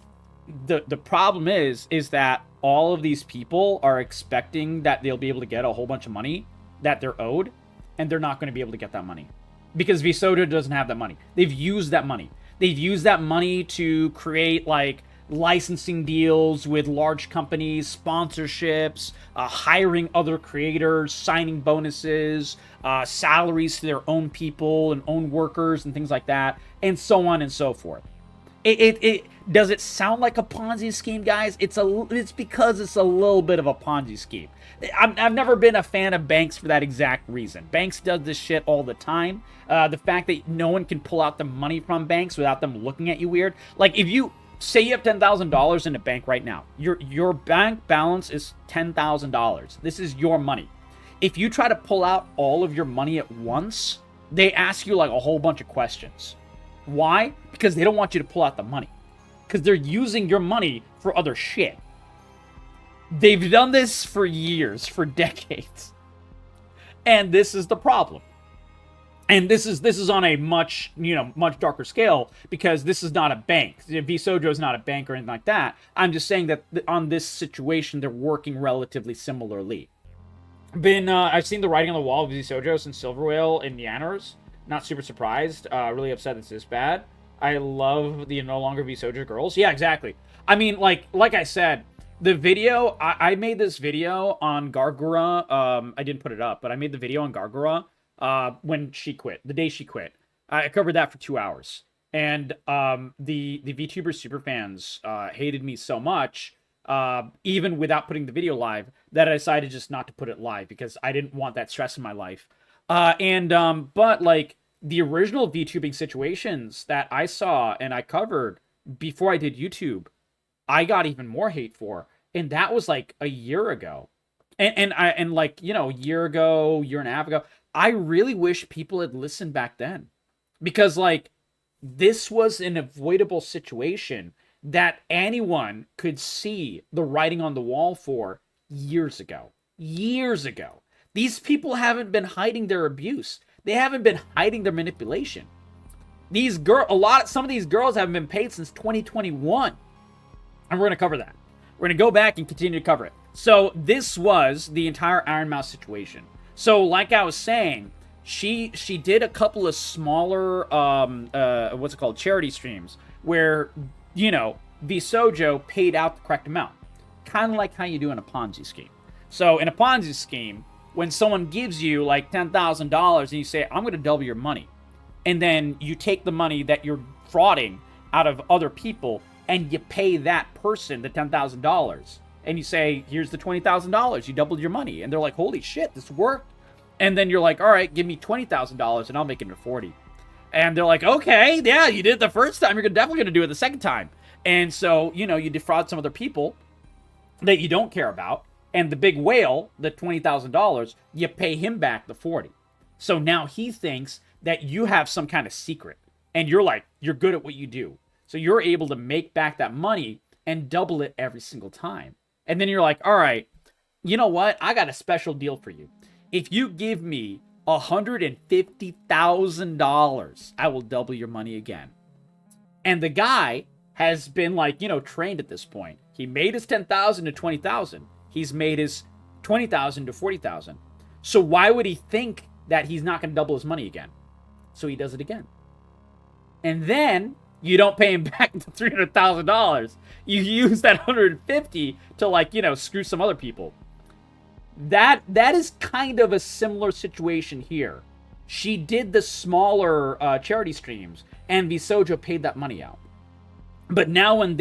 Speaker 1: the problem is that all of these people are expecting that they'll be able to get a whole bunch of money that they're owed, and they're not going to be able to get that money. Because Vshojo doesn't have that money. They've used that money. They've used that money to create, like, licensing deals with large companies, sponsorships, hiring other creators, signing bonuses, salaries to their own people and own workers and things like that, and so on and so forth. It does it sound like a Ponzi scheme, guys? It's because it's a little bit of a Ponzi scheme. I've never been a fan of banks for that exact reason. Banks does this shit all the time. The fact that no one can pull out the money from banks without them looking at you weird. Like, if you say you have $10,000 in a bank right now, your bank balance is $10,000. This is your money. If you try to pull out all of your money at once, they ask you like a whole bunch of questions. Why? Because they don't want you to pull out the money. Because they're using your money for other shit. They've done this for years, for decades. And this is the problem. And this is on a much darker scale, because this is not a bank. Vshojo is not a bank or anything like that. I'm just saying that on this situation, they're working relatively similarly. I've seen the writing on the wall of Vshojo since Silver Whale in Yanners. Not super surprised. Really upset it's this bad. I love the no longer Vshojo girls. Yeah, exactly. I mean, like I said, the video, I made this video on Gargura. I didn't put it up, but I made the video on Gargura when she quit, the day she quit. I covered that for 2 hours. And the VTuber superfans hated me so much, even without putting the video live, that I decided just not to put it live because I didn't want that stress in my life. But like, the original VTubing situations that I saw and I covered before I did YouTube, I got even more hate for. And that was like a year ago. And like, you know, a year ago, year and a half ago, I really wish people had listened back then. Because like, this was an avoidable situation that anyone could see the writing on the wall for years ago. Years ago. These people haven't been hiding their abuse. They haven't been hiding their manipulation. Some of these girls haven't been paid since 2021. And we're going to cover that. We're going to go back and continue to cover it. So this was the entire Ironmouse situation. So like I was saying, she did a couple of smaller, charity streams where, you know, Vshojo paid out the correct amount. Kind of like how you do in a Ponzi scheme. So in a Ponzi scheme, when someone gives you like $10,000 and you say, I'm going to double your money. And then you take the money that you're frauding out of other people and you pay that person the $10,000. And you say, here's the $20,000. You doubled your money. And they're like, holy shit, this worked. And then you're like, all right, give me $20,000 and I'll make it into 40. And they're like, okay, yeah, you did it the first time. You're definitely going to do it the second time. And so, you know, you defraud some other people that you don't care about. And the big whale, the $20,000, you pay him back the 40. So now he thinks that you have some kind of secret. And you're like, you're good at what you do. So you're able to make back that money and double it every single time. And then you're like, all right, you know what? I got a special deal for you. If you give me $150,000, I will double your money again. And the guy has been like, you know, trained at this point. He made his 10,000 to 20,000. He's made his 20,000 to 40,000. So why would he think that he's not going to double his money again? So he does it again. And then you don't pay him back the $300,000. You use that 150 to, like, you know, screw some other people. That is kind of a similar situation here. She did the smaller charity streams, and Vshojo paid that money out. But now when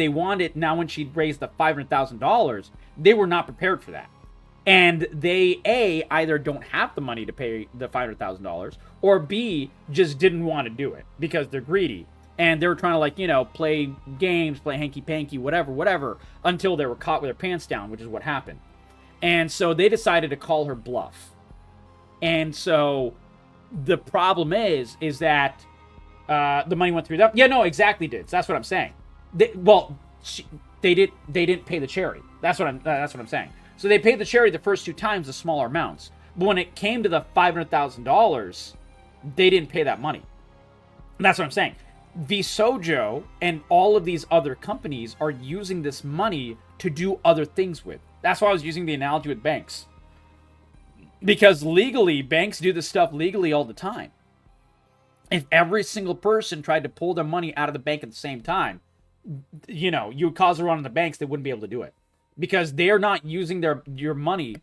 Speaker 1: she raised the $500,000, they were not prepared for that. And they, A, either don't have the money to pay the $500,000, or B, just didn't want to do it because they're greedy. And they were trying to, like, you know, play games, play hanky-panky, whatever, until they were caught with their pants down, which is what happened. And so they decided to call her bluff. And so the problem is that the money went through them. Yeah, no, exactly, dudes. That's what I'm saying. They didn't pay the charity. That's what I'm saying. So they paid the charity the first two times, the smaller amounts. But when it came to the $500,000, they didn't pay that money. And that's what I'm saying. Vshojo and all of these other companies are using this money to do other things with. That's why I was using the analogy with banks. Because legally, banks do this stuff legally all the time. If every single person tried to pull their money out of the bank at the same time, you know, you would cause a run on the banks, they wouldn't be able to do it. Because they're not using your money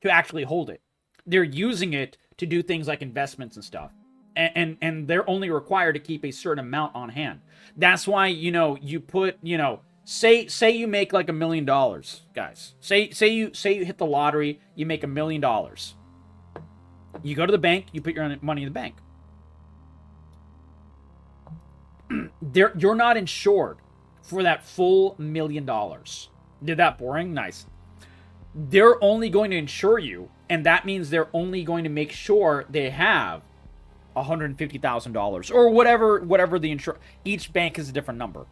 Speaker 1: to actually hold it. They're using it to do things like investments and stuff. And they're only required to keep a certain amount on hand. That's why, you know, you put, you know, say you make like $1 million, guys. Say you hit the lottery, you make $1 million. You go to the bank, you put your money in the bank. You're not insured for that full $1 million. Did that boring? Nice. They're only going to insure you, and that means they're only going to make sure they have $150,000 or whatever the each bank is a different number.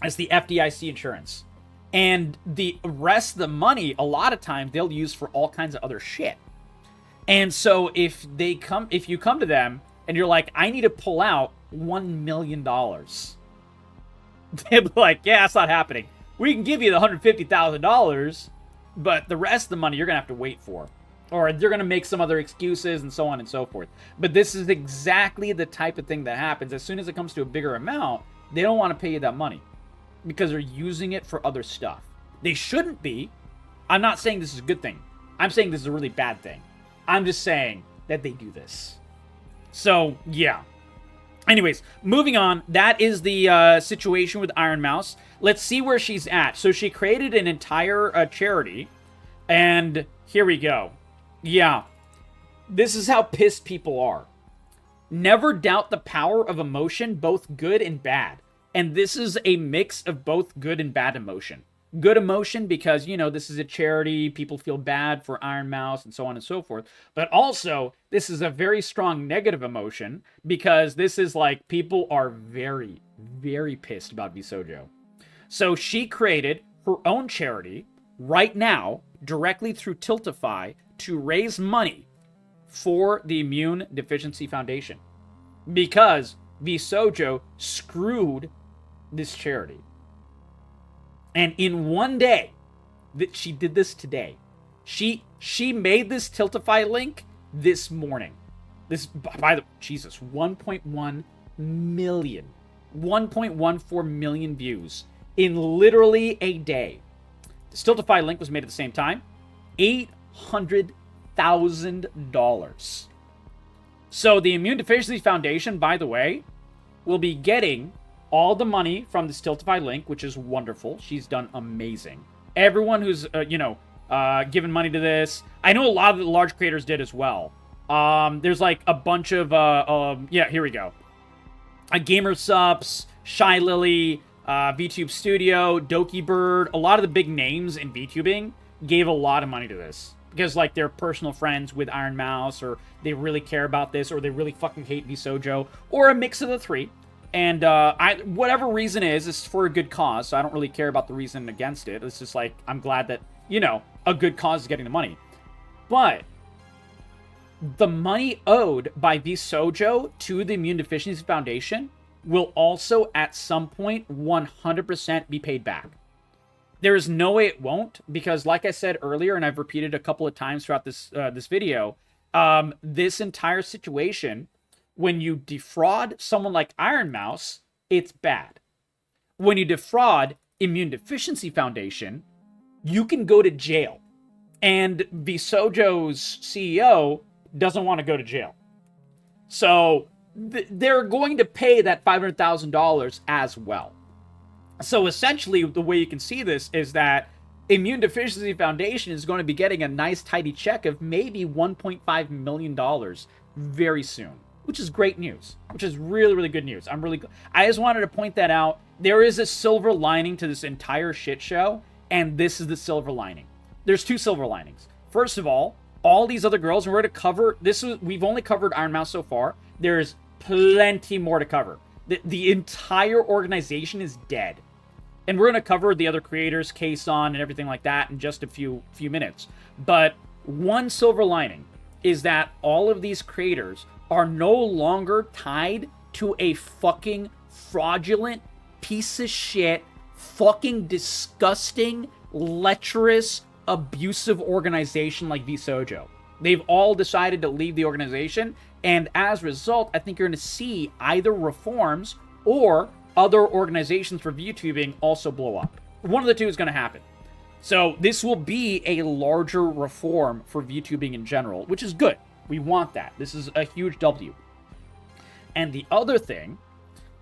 Speaker 1: It's the FDIC insurance. And the rest of the money, a lot of times, they'll use for all kinds of other shit. And so if you come to them and you're like, I need to pull out $1 million, they'll be like, yeah, that's not happening. We can give you the $150,000, but the rest of the money you're going to have to wait for. Or they're going to make some other excuses and so on and so forth. But this is exactly the type of thing that happens. As soon as it comes to a bigger amount, they don't want to pay you that money because they're using it for other stuff. They shouldn't be. I'm not saying this is a good thing. I'm saying this is a really bad thing. I'm just saying that they do this. So, yeah. Anyways, moving on. That is the situation with Ironmouse. Let's see where she's at. So she created an entire charity. And here we go. Yeah. This is how pissed people are. Never doubt the power of emotion, both good and bad. And this is a mix of both good and bad emotion. Good emotion because, you know, this is a charity, people feel bad for Ironmouse and so on and so forth. But also, this is a very strong negative emotion because this is like people are very, very pissed about Vshojo. So she created her own charity right now, directly through Tiltify, to raise money for the Immune Deficiency Foundation. Because Vshojo screwed this charity. And in one day, that she did this today. She made this Tiltify link this morning. This, by the, Jesus, 1.1 million. 1.14 million views in literally a day. The Tiltify link was made at the same time. $800,000. So the Immune Deficiency Foundation, by the way, will be getting all the money from the Tiltify link, which is wonderful. She's done amazing. Everyone who's, given money to this, I know a lot of the large creators did as well. There's like a bunch of, here we go. Gamer Sups, Shy Lily, VTube Studio, Doki Bird, a lot of the big names in VTubing gave a lot of money to this. Because, like, they're personal friends with Ironmouse, or they really care about this, or they really fucking hate Vshojo, or a mix of the three. And whatever reason is, it's for a good cause, so I don't really care about the reason against it. It's just like, I'm glad that, you know, a good cause is getting the money. But the money owed by Vshojo to the Immune Deficiency Foundation will also, at some point, 100% be paid back. There is no way it won't, because like I said earlier, and I've repeated a couple of times throughout this this video, this entire situation, when you defraud someone like Ironmouse, it's bad. When you defraud Immune Deficiency Foundation, you can go to jail. And Vshojo's CEO doesn't want to go to jail. So they're going to pay that $500,000 as well. So essentially, the way you can see this is that Immune Deficiency Foundation is going to be getting a nice tidy check of maybe $1.5 million very soon, which is great news, which is really, really good news. I just wanted to point that out. There is a silver lining to this entire shit show, and this is the silver lining. There's two silver linings. First of all these other girls, and we're going to cover this. We've only covered Ironmouse so far. There's plenty more to cover. The entire organization is dead. And we're going to cover the other creators, Kason, and everything like that in just a few minutes. But one silver lining is that all of these creators are no longer tied to a fucking fraudulent piece of shit, fucking disgusting, lecherous, abusive organization like Vshojo. They've all decided to leave the organization, and as a result, I think you're going to see either reforms or other organizations for VTubing also blow up. One of the two is going to happen. So this will be a larger reform for VTubing in general, which is good. We want that. This is a huge W. And the other thing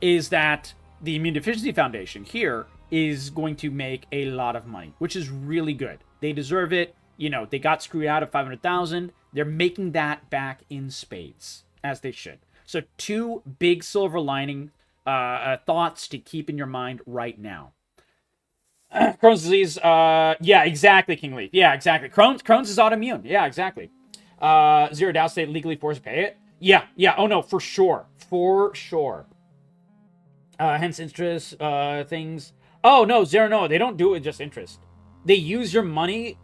Speaker 1: is that the Immune Deficiency Foundation here is going to make a lot of money, which is really good. They deserve it. You know, they got screwed out of $500,000. They're making that back in spades, as they should. So two big silver lining thoughts to keep in your mind right now. Crohn's disease, yeah, exactly, King Leaf. Yeah, exactly. Crohn's is autoimmune. Yeah, exactly. Zero Doubt State legally forced to pay it. Yeah, oh no, for sure. For sure. Hence interest, things. Oh, no, Zero, no, they don't do it with just interest. They use your money,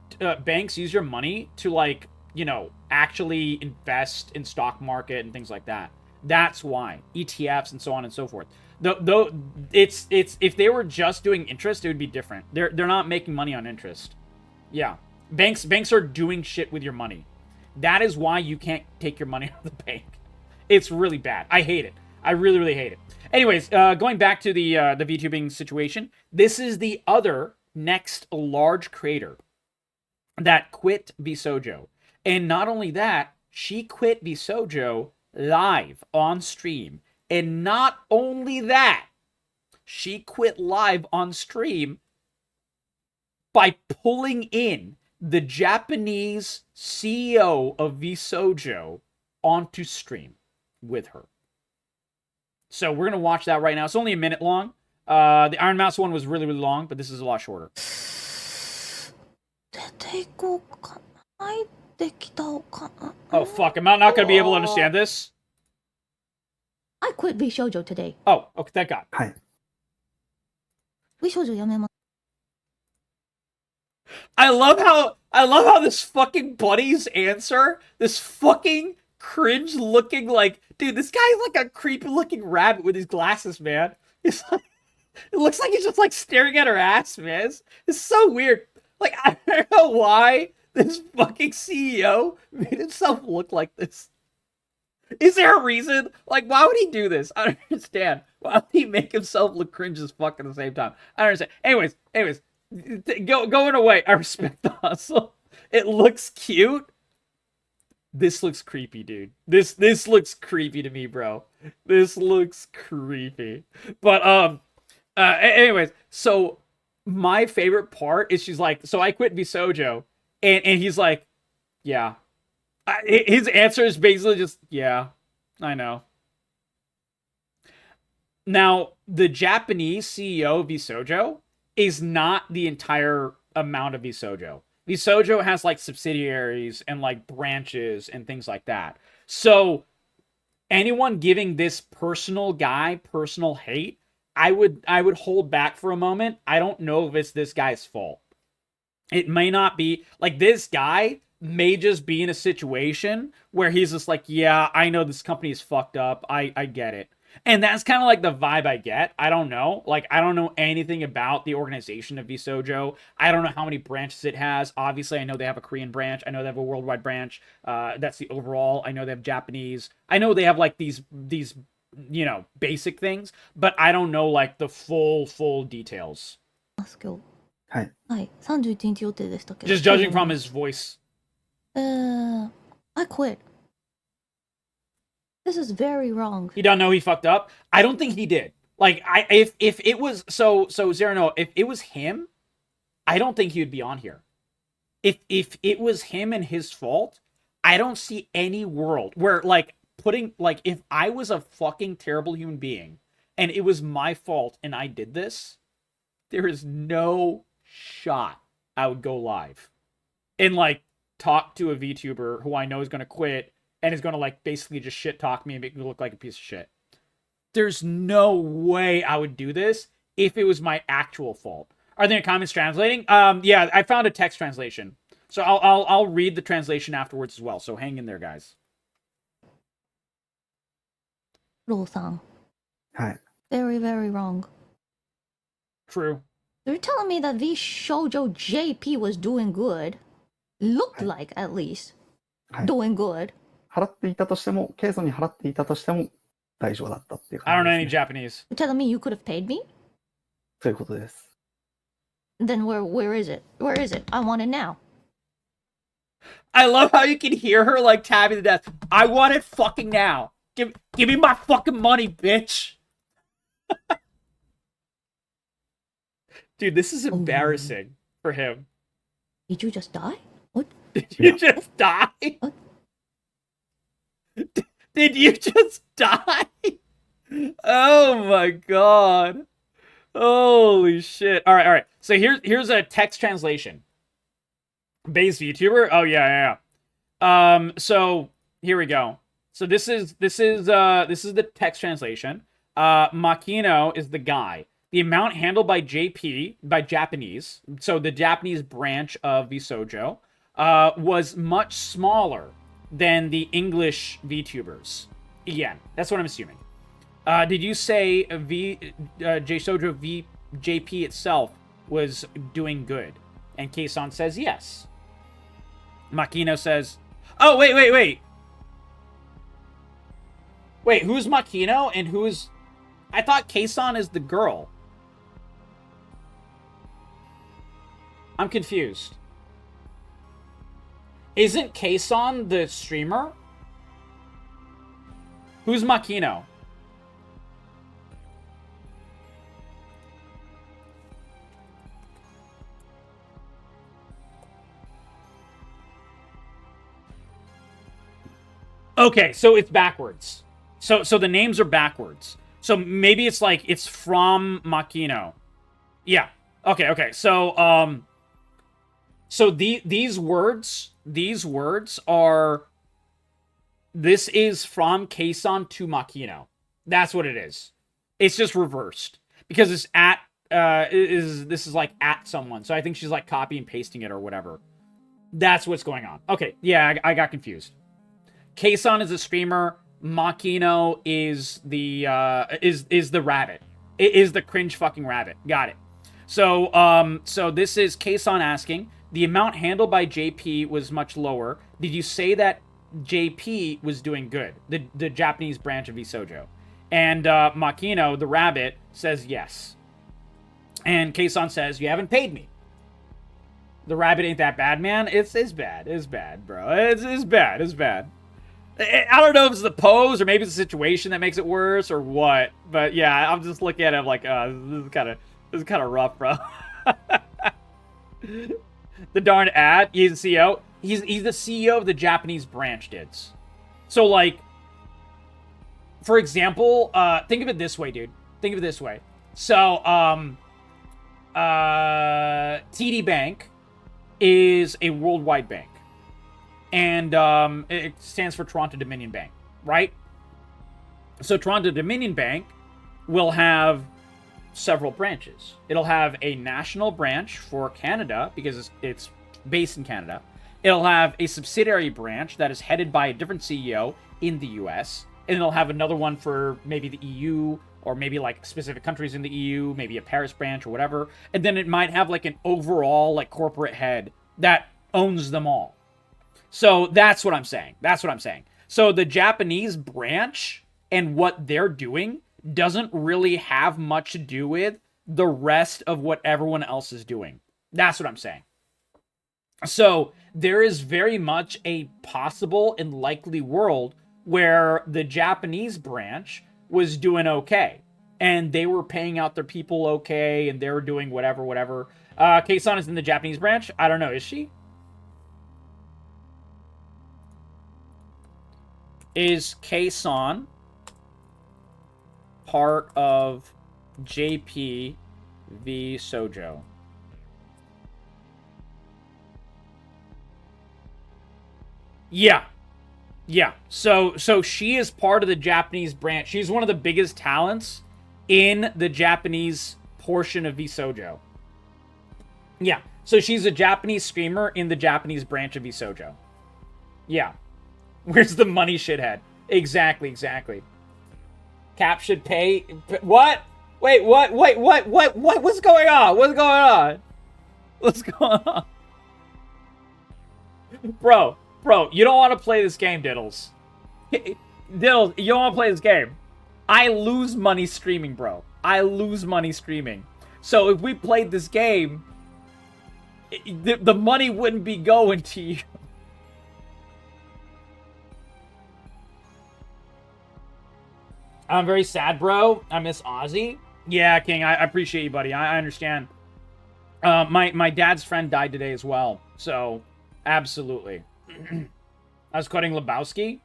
Speaker 1: banks use your money to, like, you know, actually invest in stock market and things like that. That's why. ETFs and so on and so forth. Though it's if they were just doing interest, it would be different. They're not making money on interest. Yeah. Banks are doing shit with your money. That is why you can't take your money out of the bank. It's really bad. I hate it. I really, really hate it. Anyways, going back to the VTubing situation, this is the other next large creator that quit Vshojo. And not only that, she quit Vshojo live on stream. And not only that, she quit live on stream by pulling in the Japanese CEO of Vshojo onto stream with her. So we're gonna watch that right now. It's only a minute long. The Ironmouse one was really, really long, but this is a lot shorter. Oh fuck! Am I not gonna be able to understand this?
Speaker 3: I quit Vshojo today.
Speaker 1: Oh, okay, thank God.
Speaker 3: Vshojo やめます。
Speaker 1: I love how this fucking buddy's answer, this fucking cringe looking like, dude, this guy's like a creepy looking rabbit with his glasses, man. It's like, it looks like he's just like staring at her ass, man. It's so weird. Like, I don't know why this fucking CEO made himself look like this. Is there a reason? Like, why would he do this? I don't understand. Why would he make himself look cringe as fuck at the same time? I don't understand. Anyways, going away. I respect the hustle. It looks cute. This looks creepy, dude. This looks creepy to me, bro. This looks creepy. But anyways, so my favorite part is she's like, so I quit Vshojo, and he's like, yeah. His answer is basically just, yeah, I know. Now, the Japanese CEO of Vshojo is not the entire amount of Vshojo. Vshojo has like subsidiaries and like branches and things like that. So anyone giving this personal guy personal hate, I would hold back for a moment. I don't know if it's this guy's fault. It may not be. Like, this guy may just be in a situation where he's just like, yeah, I know this company is fucked up. I get it. And that's kind of like the vibe I get. I don't know. Like, I don't know anything about the organization of Vshojo. I don't know how many branches it has. Obviously, I know they have a Korean branch. I know they have a worldwide branch. That's the overall. I know they have Japanese. I know they have like these you know, basic things, but I don't know like the full details.
Speaker 3: はい。はい。31日予定でしたけど。
Speaker 1: Just judging from his voice.
Speaker 3: I quit. This is very wrong.
Speaker 1: He don't know he fucked up? I don't think he did. Like, if it was so Zerano, if it was him, I don't think he would be on here. If it was him and his fault, I don't see any world where like if I was a fucking terrible human being and it was my fault and I did this, there is no shot I would go live and like talk to a VTuber who I know is going to quit and is going to like basically just shit talk me and make me look like a piece of shit. There's no way I would do this if it was my actual fault. Are there any comments translating? Yeah, I found a text translation. So I'll read the translation afterwards as well. So hang in there, guys.
Speaker 3: ローさん。
Speaker 4: はい。
Speaker 3: Very, very wrong.
Speaker 1: True.
Speaker 3: You're telling me that Vshojo JP was doing good. Looked like, at least.
Speaker 4: はい。
Speaker 3: Doing good.
Speaker 4: 払っていたとしても、ケイソンに払っていたとしても大丈夫だったっていう
Speaker 1: I don't
Speaker 4: 感
Speaker 1: know
Speaker 4: じ
Speaker 1: any
Speaker 4: ですね。
Speaker 1: Japanese.
Speaker 3: You're telling me you could have paid me?
Speaker 4: そういうことです。
Speaker 3: Then where is it? Where is it? I want it now.
Speaker 1: I love how you can hear her like tapping the desk. I want it fucking now. Give me my fucking money, bitch. Dude, this is embarrassing for him.
Speaker 3: Did you just die? What?
Speaker 1: Did you
Speaker 4: Yeah.
Speaker 1: just die?
Speaker 3: What?
Speaker 1: Did you just die? Oh my god. Holy shit. All right. So here's a text translation. Base VTuber? Oh yeah. So here we go. So this is the text translation. Makino is the guy. The amount handled by JP, by Japanese, so the Japanese branch of Vshojo, was much smaller than the English VTubers. Again, that's what I'm assuming. Did you say Vshojo JP itself was doing good? And Keisan says yes. Makino says, oh, wait. Wait, who's Makino and who's... I thought Keisan is the girl. I'm confused. Isn't Keisan the streamer? Who's Makino? Okay, so it's backwards. So the names are backwards. So maybe it's like, it's from Makino. Yeah. Okay. So, these words are, this is from Keisan to Makino. That's what it is. It's just reversed. Because it's at, this is like at someone. So I think she's like copy and pasting it or whatever. That's what's going on. Okay, yeah, I got confused. Keisan is a streamer. Makino is the rabbit. It is the cringe fucking rabbit. Got it. So so this is Keisan asking, the amount handled by JP was much lower. Did you say that JP was doing good? The Japanese branch of Vshojo. And Makino, the rabbit, says yes. And Keisan says, you haven't paid me. The rabbit ain't that bad, man. It's bad. It's bad, bro. It's bad. It's bad. I don't know if it's the pose or maybe it's the situation that makes it worse or what. But yeah, I'm just looking at it like, this is kind of rough, bro. The darn ad. He's the CEO. He's the CEO of the Japanese branch, dudes. So like, for example, think of it this way, dude. Think of it this way. So, TD Bank is a worldwide bank. And it stands for Toronto Dominion Bank, right? So Toronto Dominion Bank will have several branches. It'll have a national branch for Canada because it's based in Canada. It'll have a subsidiary branch that is headed by a different CEO in the US. And it'll have another one for maybe the EU or maybe like specific countries in the EU, maybe a Paris branch or whatever. And then it might have like an overall like corporate head that owns them all. So that's what I'm saying. That's what I'm saying. So the Japanese branch and what they're doing doesn't really have much to do with the rest of what everyone else is doing. That's what I'm saying. So there is very much a possible and likely world where the Japanese branch was doing okay. And they were paying out their people okay, and they were doing whatever. Keisan is in the Japanese branch? I don't know. Is she? Is Keisan part of JP Vshojo? Yeah. So she is part of the Japanese branch. She's one of the biggest talents in the Japanese portion of Vshojo. Yeah. So she's a Japanese streamer in the Japanese branch of Vshojo. Yeah. Where's the money, shithead? Exactly. Cap should pay... What? Wait, what? What's going on? What's going on? Bro, you don't want to play this game, Diddles. Diddles, you don't want to play this game. I lose money streaming, bro. So if we played this game, the money wouldn't be going to you. I'm very sad, bro. I miss Ozzy. Yeah, King, I appreciate you, buddy. I understand. My dad's friend died today as well. So, absolutely. I was quoting Lebowski.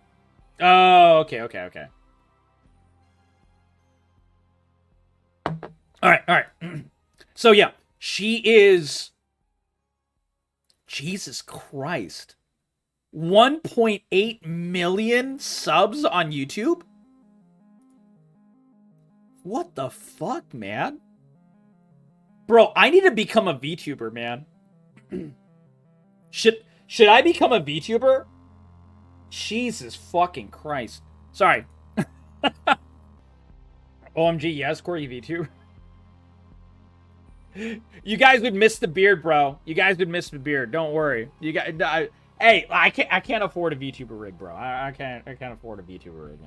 Speaker 1: Oh, okay. All right. So, yeah. She is... Jesus Christ. 1.8 million subs on YouTube? What the fuck, man? Bro, I need to become a VTuber, man. Should I become a VTuber? Jesus fucking Christ. Sorry. OMG, yes, Corey VTuber. You guys would miss the beard, bro. You guys would miss the beard. Don't worry. You guys, hey, I can't afford a VTuber rig, bro. I can't afford a VTuber rig.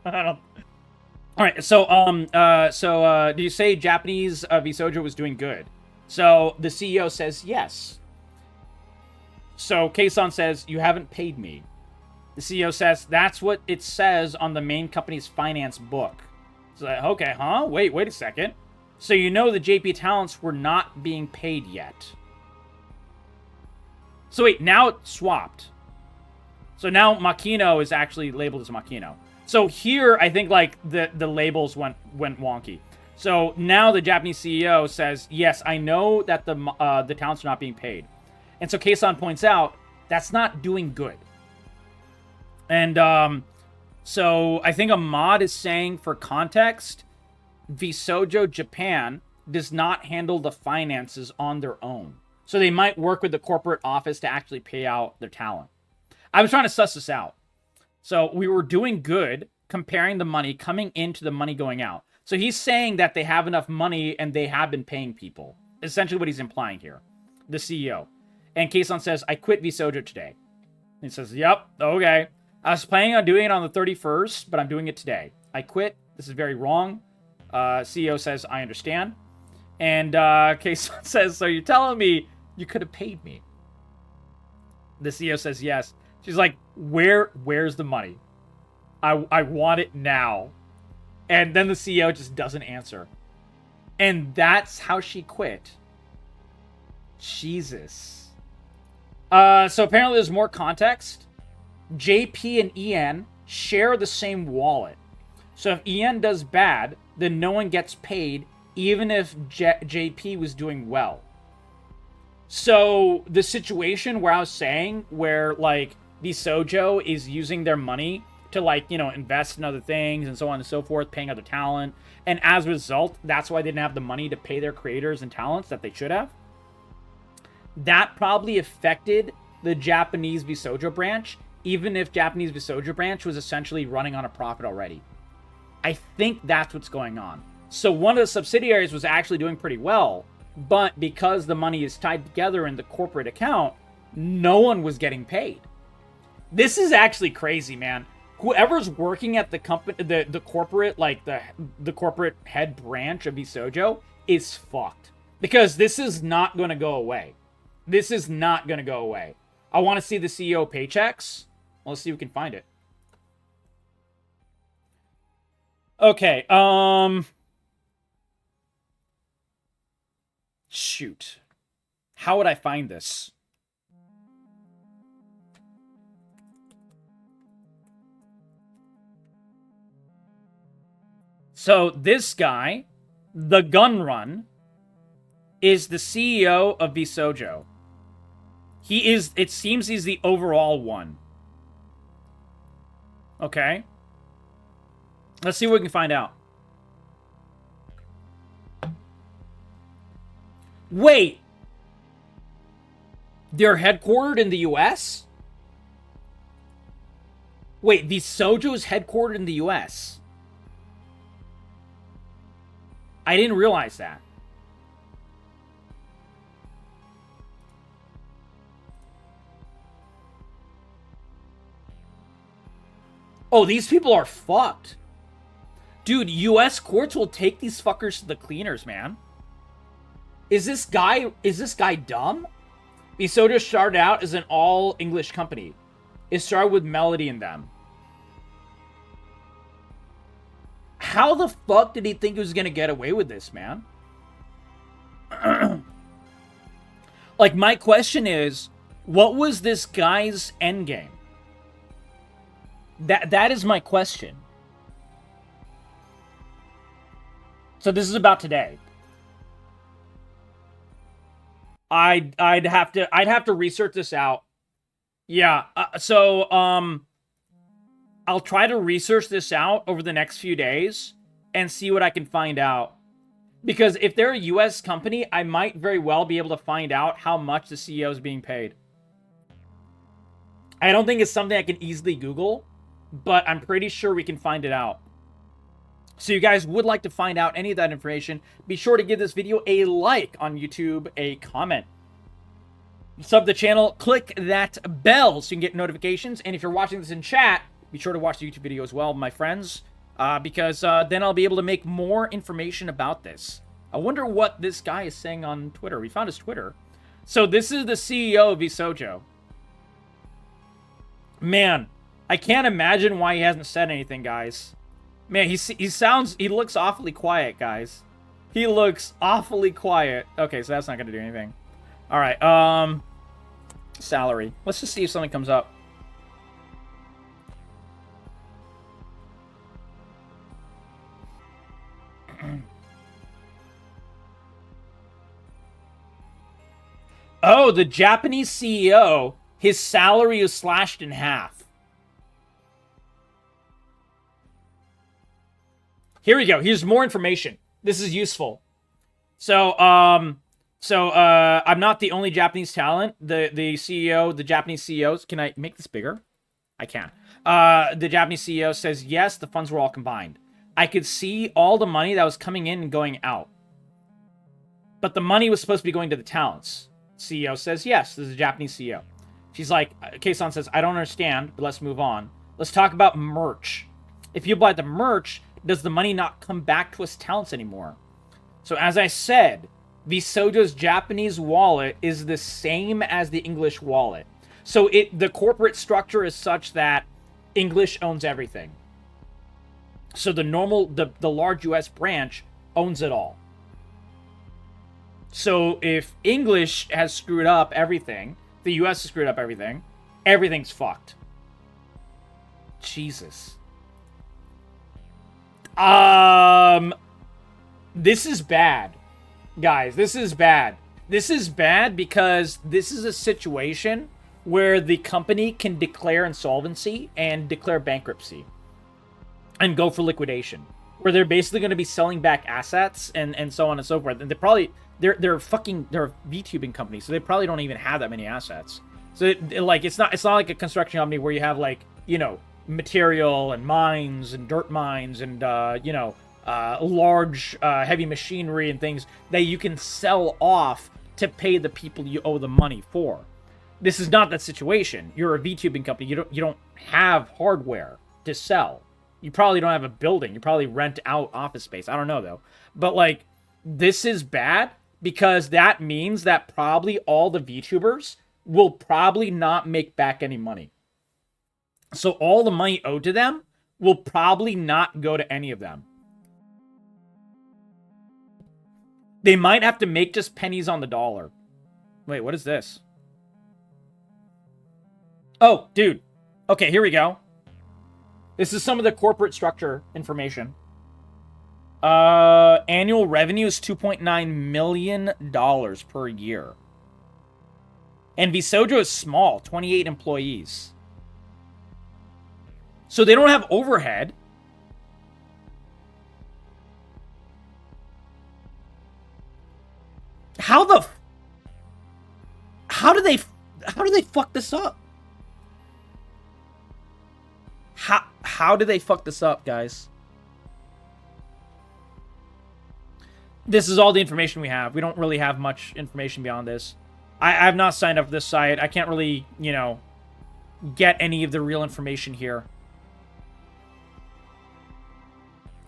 Speaker 1: I don't know. All right, so do you say Japanese Vshojo was doing good? So the CEO says yes. So Keisan says, you haven't paid me. The CEO says, that's what it says on the main company's finance book. So, okay, huh? Wait a second. So you know the JP talents were not being paid yet. So wait, now it's swapped. So now Makino is actually labeled as Makino. So here, I think like the labels went wonky. So now the Japanese CEO says, yes, I know that the talents are not being paid. And so Keisan points out, that's not doing good. And so I think a mod is saying, for context, Vshojo Japan does not handle the finances on their own. So they might work with the corporate office to actually pay out their talent. I was trying to suss this out. So we were doing good comparing the money coming into the money going out. So he's saying that they have enough money and they have been paying people. Essentially what he's implying here. The CEO. And Keisan says, I quit Vshojo today. And he says, yep, okay. I was planning on doing it on the 31st, but I'm doing it today. I quit. This is very wrong. CEO says, I understand. And Keisan says, so you're telling me you could have paid me? The CEO says, yes. She's like, where's the money? I want it now. And then the CEO just doesn't answer. And that's how she quit. Jesus. So apparently there's more context. JP and EN share the same wallet. So if EN does bad, then no one gets paid, even if JP was doing well. So the situation where I was saying, where like Vshojo is using their money to like, you know, invest in other things and so on and so forth, paying other talent. And as a result, that's why they didn't have the money to pay their creators and talents that they should have. That probably affected the Japanese Vshojo branch, even if Japanese Vshojo branch was essentially running on a profit already. I think that's what's going on. So one of the subsidiaries was actually doing pretty well, but because the money is tied together in the corporate account, no one was getting paid. This is actually crazy, man. Whoever's working at the company, the corporate, like the corporate head branch of Vshojo is fucked. Because this is not going to go away. This is not going to go away. I want to see the CEO paychecks. Well, let's see if we can find it. Okay, shoot. How would I find this? So this guy, the Gun Run, is the CEO of Vshojo. He is, it seems he's the overall one. Okay. Let's see what we can find out. Wait. They're headquartered in the US? Wait, Vshojo is headquartered in the US. I didn't realize that. Oh, these people are fucked. Dude, US courts will take these fuckers to the cleaners, man. Is this guy dumb? Vshojo started out as an all-English company. It started with Melody in them. How the fuck did he think he was gonna get away with this, man? Like, my question is, what was this guy's endgame? That is my question. So this is about today. I'd have to research this out. Yeah. I'll try to research this out over the next few days and see what I can find out. Because if they're a US company, I might very well be able to find out how much the CEO is being paid. I don't think it's something I can easily Google, but I'm pretty sure we can find it out. So you guys would like to find out any of that information, be sure to give this video a like on YouTube, a comment. Sub the channel, click that bell so you can get notifications. And if you're watching this in chat, be sure to watch the YouTube video as well, my friends. Because then I'll be able to make more information about this. I wonder what this guy is saying on Twitter. We found his Twitter. So this is the CEO of Vshojo. Man, I can't imagine why he hasn't said anything, guys. Man, he looks awfully quiet, guys. He looks awfully quiet. Okay, so that's not gonna do anything. Alright, salary. Let's just see if something comes up. Oh, the Japanese CEO, his salary is slashed in half. Here we go. Here's more information. This is useful. So, I'm not the only Japanese talent. The CEO, the Japanese CEOs, can I make this bigger? I can. The Japanese CEO says, yes, the funds were all combined. I could see all the money that was coming in and going out. But the money was supposed to be going to the talents. CEO says, yes, this is a Japanese CEO. She's like, Kei-san says, I don't understand, but let's move on. Let's talk about merch. If you buy the merch, does the money not come back to us talents anymore? So as I said, Vshojo's Japanese wallet is the same as the English wallet. So the corporate structure is such that English owns everything. So the large US branch owns it all. So if English has screwed up everything, the US has screwed up everything, everything's fucked. Jesus. This is bad. Guys, this is bad. This is bad because this is a situation where the company can declare insolvency and declare bankruptcy and go for liquidation, where they're basically going to be selling back assets and so on and so forth. And they're a Vtubing company, so they probably don't even have that many assets. So it's not like a construction company where you have material and mines and dirt mines and large heavy machinery and things that you can sell off to pay the people you owe the money for. This is not that situation. You're a Vtubing company. You don't have hardware to sell. You probably don't have a building. You probably rent out office space. I don't know though. But this is bad because that means that probably all the Vtubers will probably not make back any money. So all the money owed to them will probably not go to any of them. They might have to make just pennies on the dollar. Wait, what is this? Oh, dude. Okay, here we go. This is some of the corporate structure information. Annual revenue is $2.9 million per year. And Vshojo is small, 28 employees. So they don't have overhead. How do they fuck this up? How do they fuck this up, guys? This is all the information we have. We don't really have much information beyond this. I've not signed up for this site. I can't really, get any of the real information here.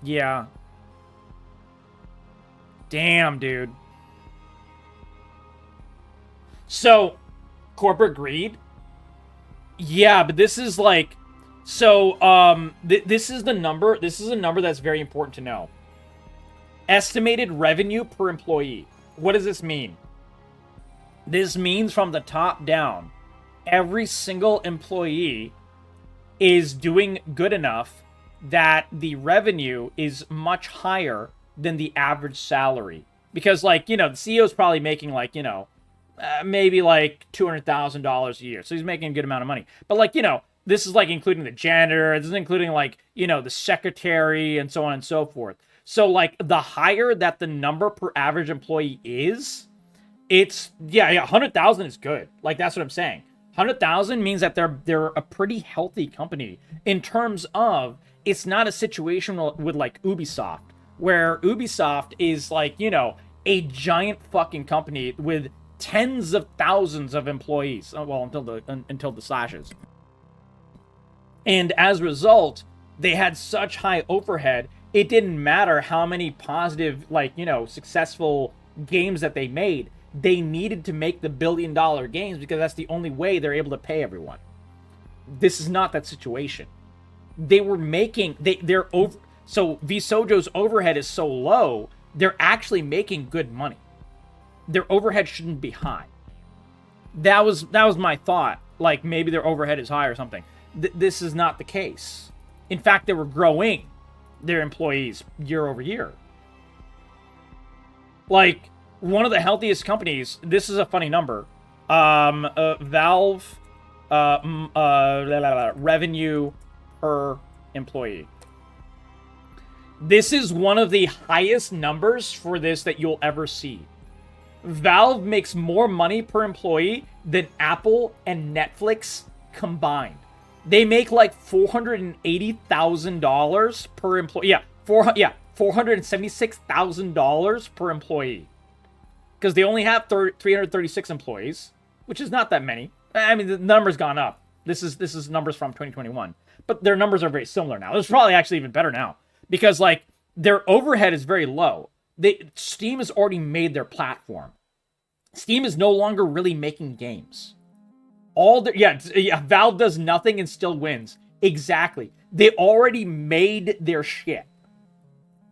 Speaker 1: Yeah. Damn, dude. So, corporate greed? Yeah, but this is this is the number. This is a number that's very important to know. Estimated revenue per employee. What does this mean? This means from the top down, every single employee is doing good enough that the revenue is much higher than the average salary. Because, the CEO is probably making, maybe $200,000 a year. So he's making a good amount of money. But, this is, including the janitor. This is including, the secretary and so on and so forth. So, the higher that the number per average employee is, it's, 100,000 is good. That's what I'm saying. 100,000 means that they're a pretty healthy company in terms of it's not a situation with Ubisoft, where Ubisoft is a giant fucking company with tens of thousands of employees. Well, until the slashes. And as a result, they had such high overhead, it didn't matter how many positive, successful games that they made. They needed to make the billion-dollar games because that's the only way they're able to pay everyone. This is not that situation. They were making... So Vshojo's overhead is so low, they're actually making good money. Their overhead shouldn't be high. That was my thought. Maybe their overhead is high or something. This is not the case. In fact, they were growing their employees year over year. Like, one of the healthiest companies, this is a funny number, Valve revenue per employee. This is one of the highest numbers for this that you'll ever see. Valve makes more money per employee than Apple and Netflix combined. They make like $480,000 per employee. Yeah, $476,000 per employee. Because they only have 336 employees, which is not that many. I mean, the number's gone up. This is numbers from 2021. But their numbers are very similar now. It's probably actually even better now. Because, like, their overhead is very low. Steam has already made their platform. Steam is no longer really making games. Valve does nothing and still wins. Exactly. They already made their shit.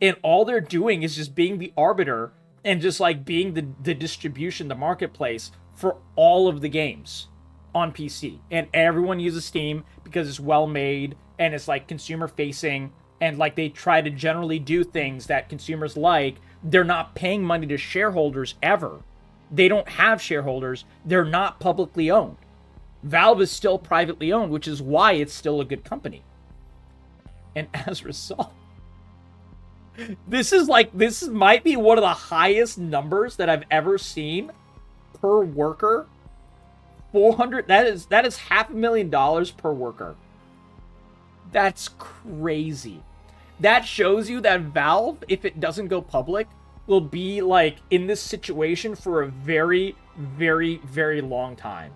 Speaker 1: And all they're doing is just being the arbiter and just, like, being the distribution, the marketplace for all of the games on PC. And everyone uses Steam because it's well made and it's, like, consumer facing. And, like, they try to generally do things that consumers like. They're not paying money to shareholders ever. They don't have shareholders. They're not publicly owned. Valve is still privately owned, which is why it's still a good company. And as a result, this might be one of the highest numbers that I've ever seen per worker. 400, that is $500,000 per worker. That's crazy. That shows you that Valve, if it doesn't go public, will be, like, in this situation for a very, very, very long time.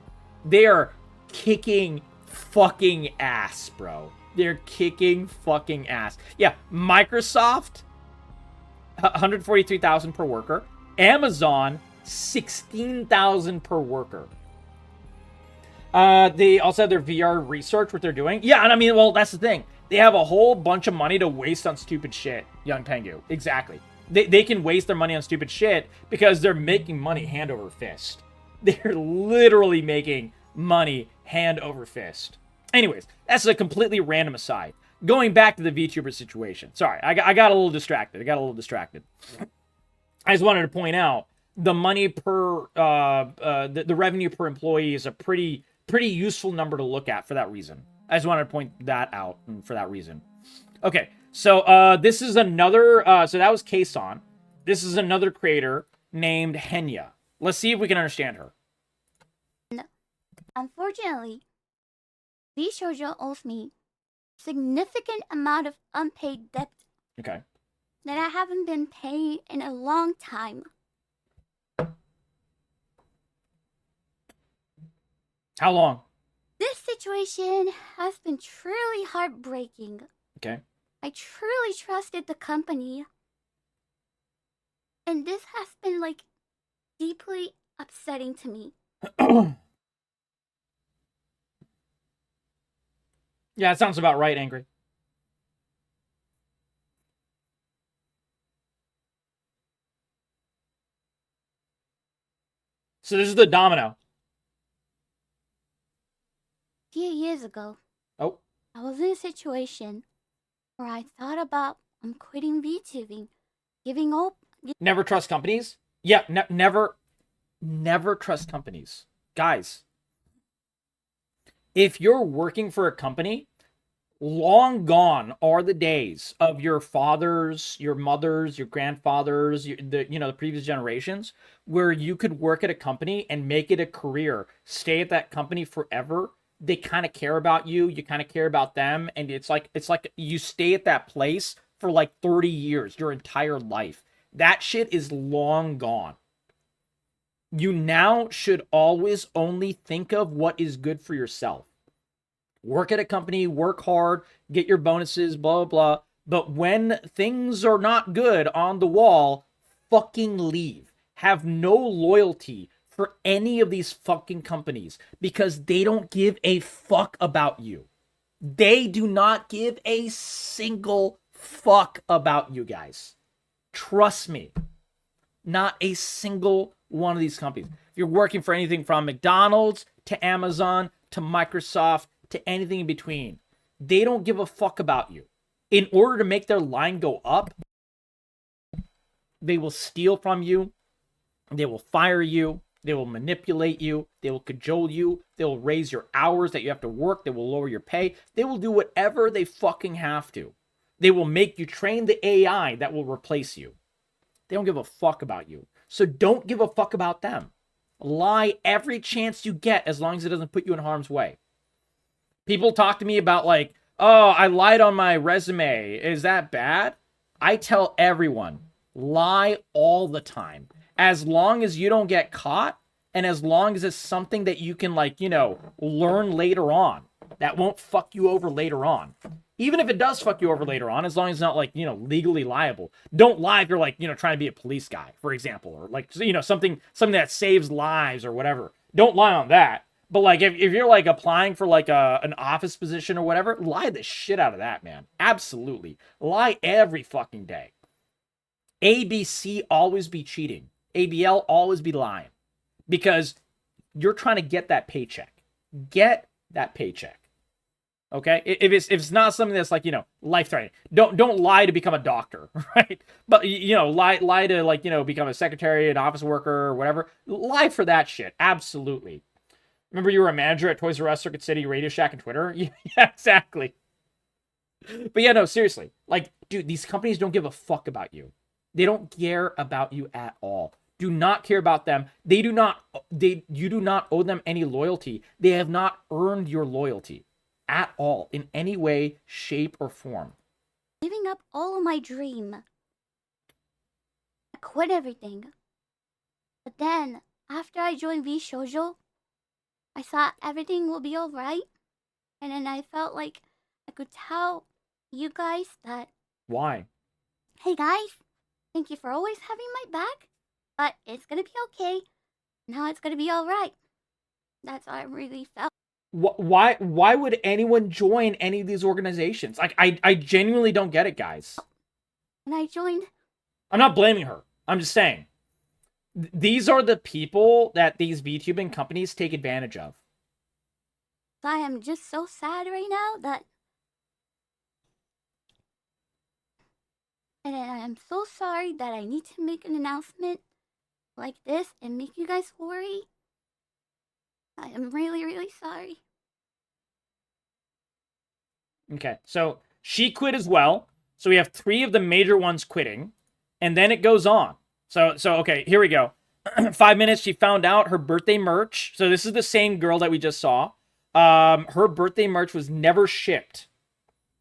Speaker 1: They are kicking fucking ass, bro. They're kicking fucking ass. Yeah, Microsoft, 143,000 per worker. Amazon, 16,000 per worker. They also have their VR research, what they're doing. Yeah, and I mean, well, that's the thing. They have a whole bunch of money to waste on stupid shit, Young Tengu. Exactly. They can waste their money on stupid shit because they're making money hand over fist. They're literally making money hand over fist. Anyways, that's a completely random aside. Going back to the VTuber situation. Sorry, I got a little distracted. I just wanted to point out the money per, the revenue per employee is a pretty useful number to look at for that reason. I just wanted to point that out for that reason. Okay, so this is another, so that was Kason. This is another creator named Henya. Let's see if we can understand her.
Speaker 2: Unfortunately, Vshojo owes me significant amount of unpaid debt.
Speaker 1: Okay.
Speaker 2: That I haven't been paying in a long time.
Speaker 1: How long?
Speaker 2: This situation has been truly heartbreaking.
Speaker 1: Okay.
Speaker 2: I truly trusted the company. And this has been, like, deeply upsetting to me.
Speaker 1: Yeah, it sounds about right, Angry. So this is the domino.
Speaker 2: A few years ago,
Speaker 1: I
Speaker 2: was in a situation where I thought about quitting VTubing, giving up.
Speaker 1: Never trust companies? Yeah, never trust companies. Guys, if you're working for a company, long gone are the days of your fathers, your mothers, your grandfathers, the previous generations, where you could work at a company and make it a career, stay at that company forever. They kind of care about you, you kind of care about them, and it's like you stay at that place for like 30 years, your entire life. That shit is long gone. You now should always only think of what is good for yourself. Work at a company, work hard, get your bonuses, blah, blah, blah. But when things are not good on the wall, fucking leave. Have no loyalty for any of these fucking companies because they don't give a fuck about you. They do not give a single fuck about you guys. Trust me. Not a single one of these companies. If you're working for anything from McDonald's to Amazon to Microsoft to anything in between, they don't give a fuck about you. In order to make their line go up, They will steal from you. They will fire you. They will manipulate you. They will cajole you. They will raise your hours that you have to work. They will lower your pay. They will do whatever they fucking have to. They will make you train the AI that will replace you. They don't give a fuck about you. So don't give a fuck about them. Lie every chance you get as long as it doesn't put you in harm's way. People talk to me about like, oh, I lied on my resume. Is that bad? I tell everyone, lie all the time. As long as you don't get caught, and as long as it's something that you can, like, you know, learn later on, that won't fuck you over later on. Even if it does fuck you over later on, as long as it's not, like, you know, legally liable. Don't lie if you're, like, you know, trying to be a police guy, for example, or, like, you know, something that saves lives or whatever. Don't lie on that. But, like, if you're, like, applying for, like, an office position or whatever, lie the shit out of that, man. Absolutely. Lie every fucking day. ABC always be cheating. ABL always be lying. Because you're trying to get that paycheck. Get that paycheck. Okay? If it's not something that's, like, you know, life-threatening. Don't lie to become a doctor, right? But, you know, lie to, like, you know, become a secretary, an office worker, or whatever. Lie for that shit. Absolutely. Remember you were a manager at Toys R Us, Circuit City, Radio Shack, and Twitter? Yeah, exactly. But yeah, no, seriously. Like, dude, these companies don't give a fuck about you. They don't care about you at all. Do not care about them. You do not owe them any loyalty. They have not earned your loyalty at all in any way, shape, or form.
Speaker 2: Giving up all of my dream. I quit everything. But then, after I joined Vshojo, I thought everything will be alright. And then I felt like I could tell you guys that...
Speaker 1: Why?
Speaker 2: Hey guys, thank you for always having my back. But it's gonna be okay. Now it's gonna be alright. That's how I really felt.
Speaker 1: Why would anyone join any of these organizations? Like, I genuinely don't get it, guys.
Speaker 2: And I joined...
Speaker 1: I'm not blaming her. I'm just saying. These are the people that these VTubing companies take advantage of.
Speaker 2: I am just so sad right now that... And I am so sorry that I need to make an announcement like this and make you guys worry. I am really, really sorry.
Speaker 1: Okay, so she quit as well. So we have 3 of the major ones quitting. And then it goes on. So okay, here we go. 5 minutes, she found out her birthday merch. So this is the same girl that we just saw. Her birthday merch was never shipped.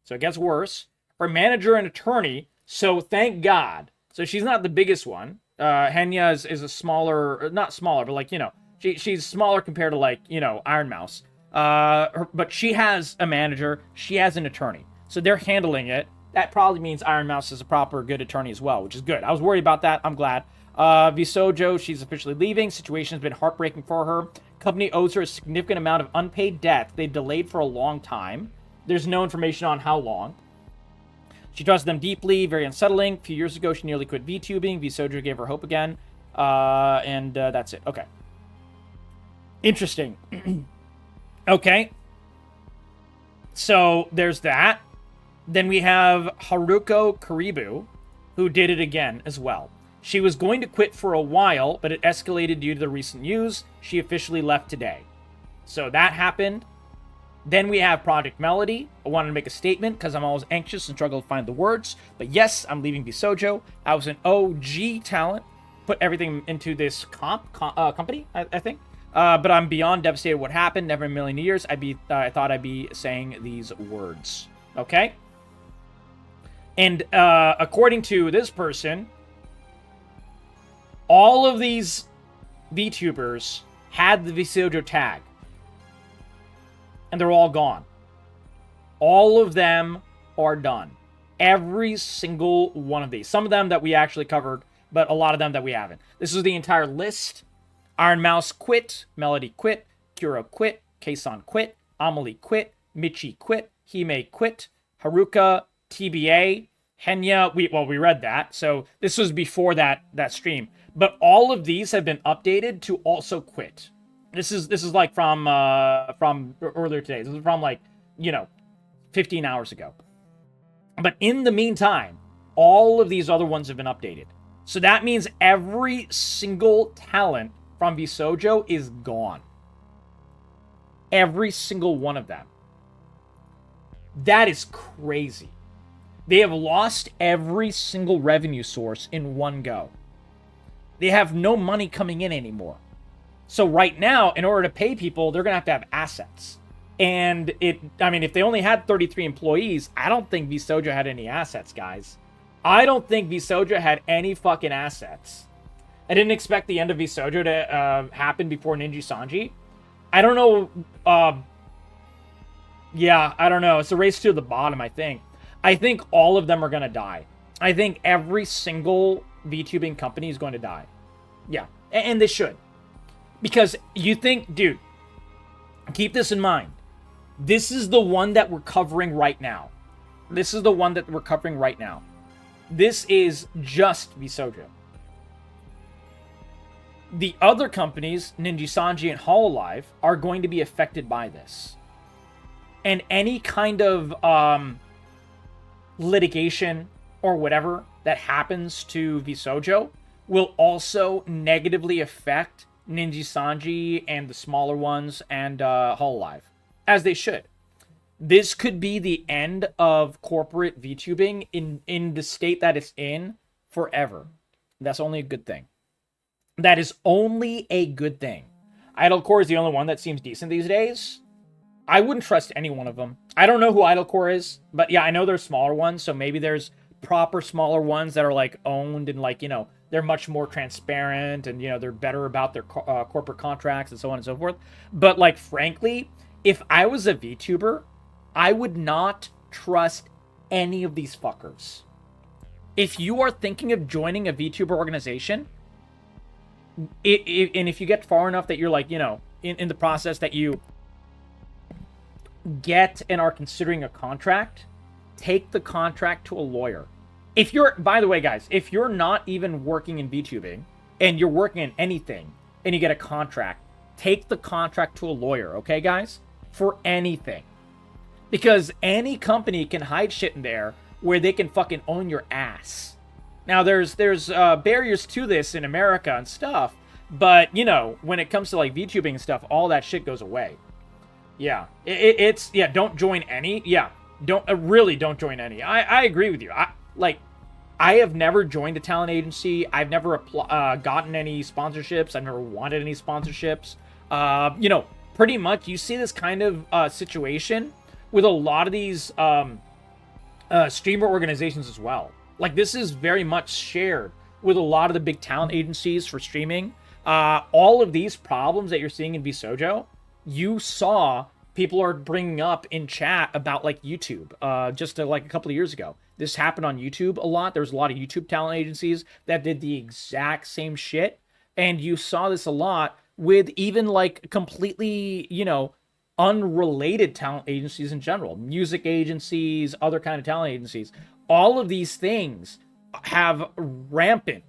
Speaker 1: So it gets worse. Her manager and attorney, so thank God. So she's not the biggest one. Henya is a smaller, not smaller, but like, you know, she's smaller compared to, like, you know, Ironmouse. But she has a manager, she has an attorney. So they're handling it. That probably means Ironmouse is a proper good attorney as well, which is good. I was worried about that. I'm glad. Vshojo, she's officially leaving. Situation's been heartbreaking for her. Company owes her a significant amount of unpaid debt. They've delayed for a long time. There's no information on how long. She trusts them deeply, very unsettling. A few years ago, she nearly quit VTubing. Vshojo gave her hope again. And that's it. Okay. Interesting. Okay. So there's that. Then we have Haruko Karibu, who did it again as well. She was going to quit for a while, but it escalated due to the recent news. She officially left today. So that happened. Then we have Project Melody. I wanted to make a statement because I'm always anxious and struggle to find the words. But yes, I'm leaving Vshojo. I was an OG talent. Put everything into this company, I think. But I'm beyond devastated what happened. Never in a million years I thought I'd be saying these words. Okay? And according to this person, all of these VTubers had the Vshojo tag. And they're all gone. All of them are done. Every single one of these. Some of them that we actually covered, but a lot of them that we haven't. This is the entire list. Ironmouse quit. Melody quit. Kuro quit. Keisan quit. Amelie quit. Michi quit. Hime quit. Haruka, TBA, Henya, we read that. So this was before that stream. But all of these have been updated to also quit. This is like from earlier today. This is from, like, you know, 15 hours ago. But in the meantime, all of these other ones have been updated. So that means every single talent from Vshojo is gone. Every single one of them. That is crazy. They have lost every single revenue source in one go. They have no money coming in anymore. So right now, in order to pay people, they're going to have assets. And if they only had 33 employees, I don't think Vshojo had any assets, guys. I don't think Vshojo had any fucking assets. I didn't expect the end of Vshojo to happen before Ninja Sanji. I don't know. Yeah, I don't know. It's a race to the bottom, I think. I think all of them are going to die. I think every single VTubing company is going to die. Yeah, and they should. Because you think, dude, keep this in mind. This is the one that we're covering right now. This is the one that we're covering right now. This is just Vshojo. The other companies, Ninja Sanji and Hololive, are going to be affected by this. And any kind of litigation or whatever that happens to Vshojo will also negatively affect Ninja Sanji and the smaller ones and Hololive, as they should. This could be the end of corporate VTubing in the state that it's in forever. That's only a good thing. That is only a good thing. Idlecore is the only one that seems decent these days. I wouldn't trust any one of them. I don't know who Idlecore is, but yeah, I know there's smaller ones, so maybe there's proper smaller ones that are like owned and like, you know, they're much more transparent and, you know, they're better about their corporate contracts and so on and so forth. But like, frankly, if I was a VTuber, I would not trust any of these fuckers. If you are thinking of joining a VTuber organization, and if you get far enough that you're like, you know, in the process that you get and are considering a contract, take the contract to a lawyer. If you're, by the way, guys, if you're not even working in VTubing and you're working in anything and you get a contract, take the contract to a lawyer, okay, guys? For anything. Because any company can hide shit in there where they can fucking own your ass. Now, there's barriers to this in America and stuff, but, you know, when it comes to, like, VTubing and stuff, all that shit goes away. Yeah. It's, yeah, don't join any. Yeah. Really don't join any. I agree with you. I have never joined a talent agency. I've never gotten any sponsorships. I've never wanted any sponsorships. You know, pretty much you see this kind of situation with a lot of these streamer organizations as well. Like, this is very much shared with a lot of the big talent agencies for streaming. All of these problems that you're seeing in Vshojo, you saw people are bringing up in chat about, like, YouTube just like a couple of years ago. This happened on YouTube a lot. There was a lot of YouTube talent agencies that did the exact same shit. And you saw this a lot with even, like, completely, you know, unrelated talent agencies in general. Music agencies, other kind of talent agencies. All of these things have rampant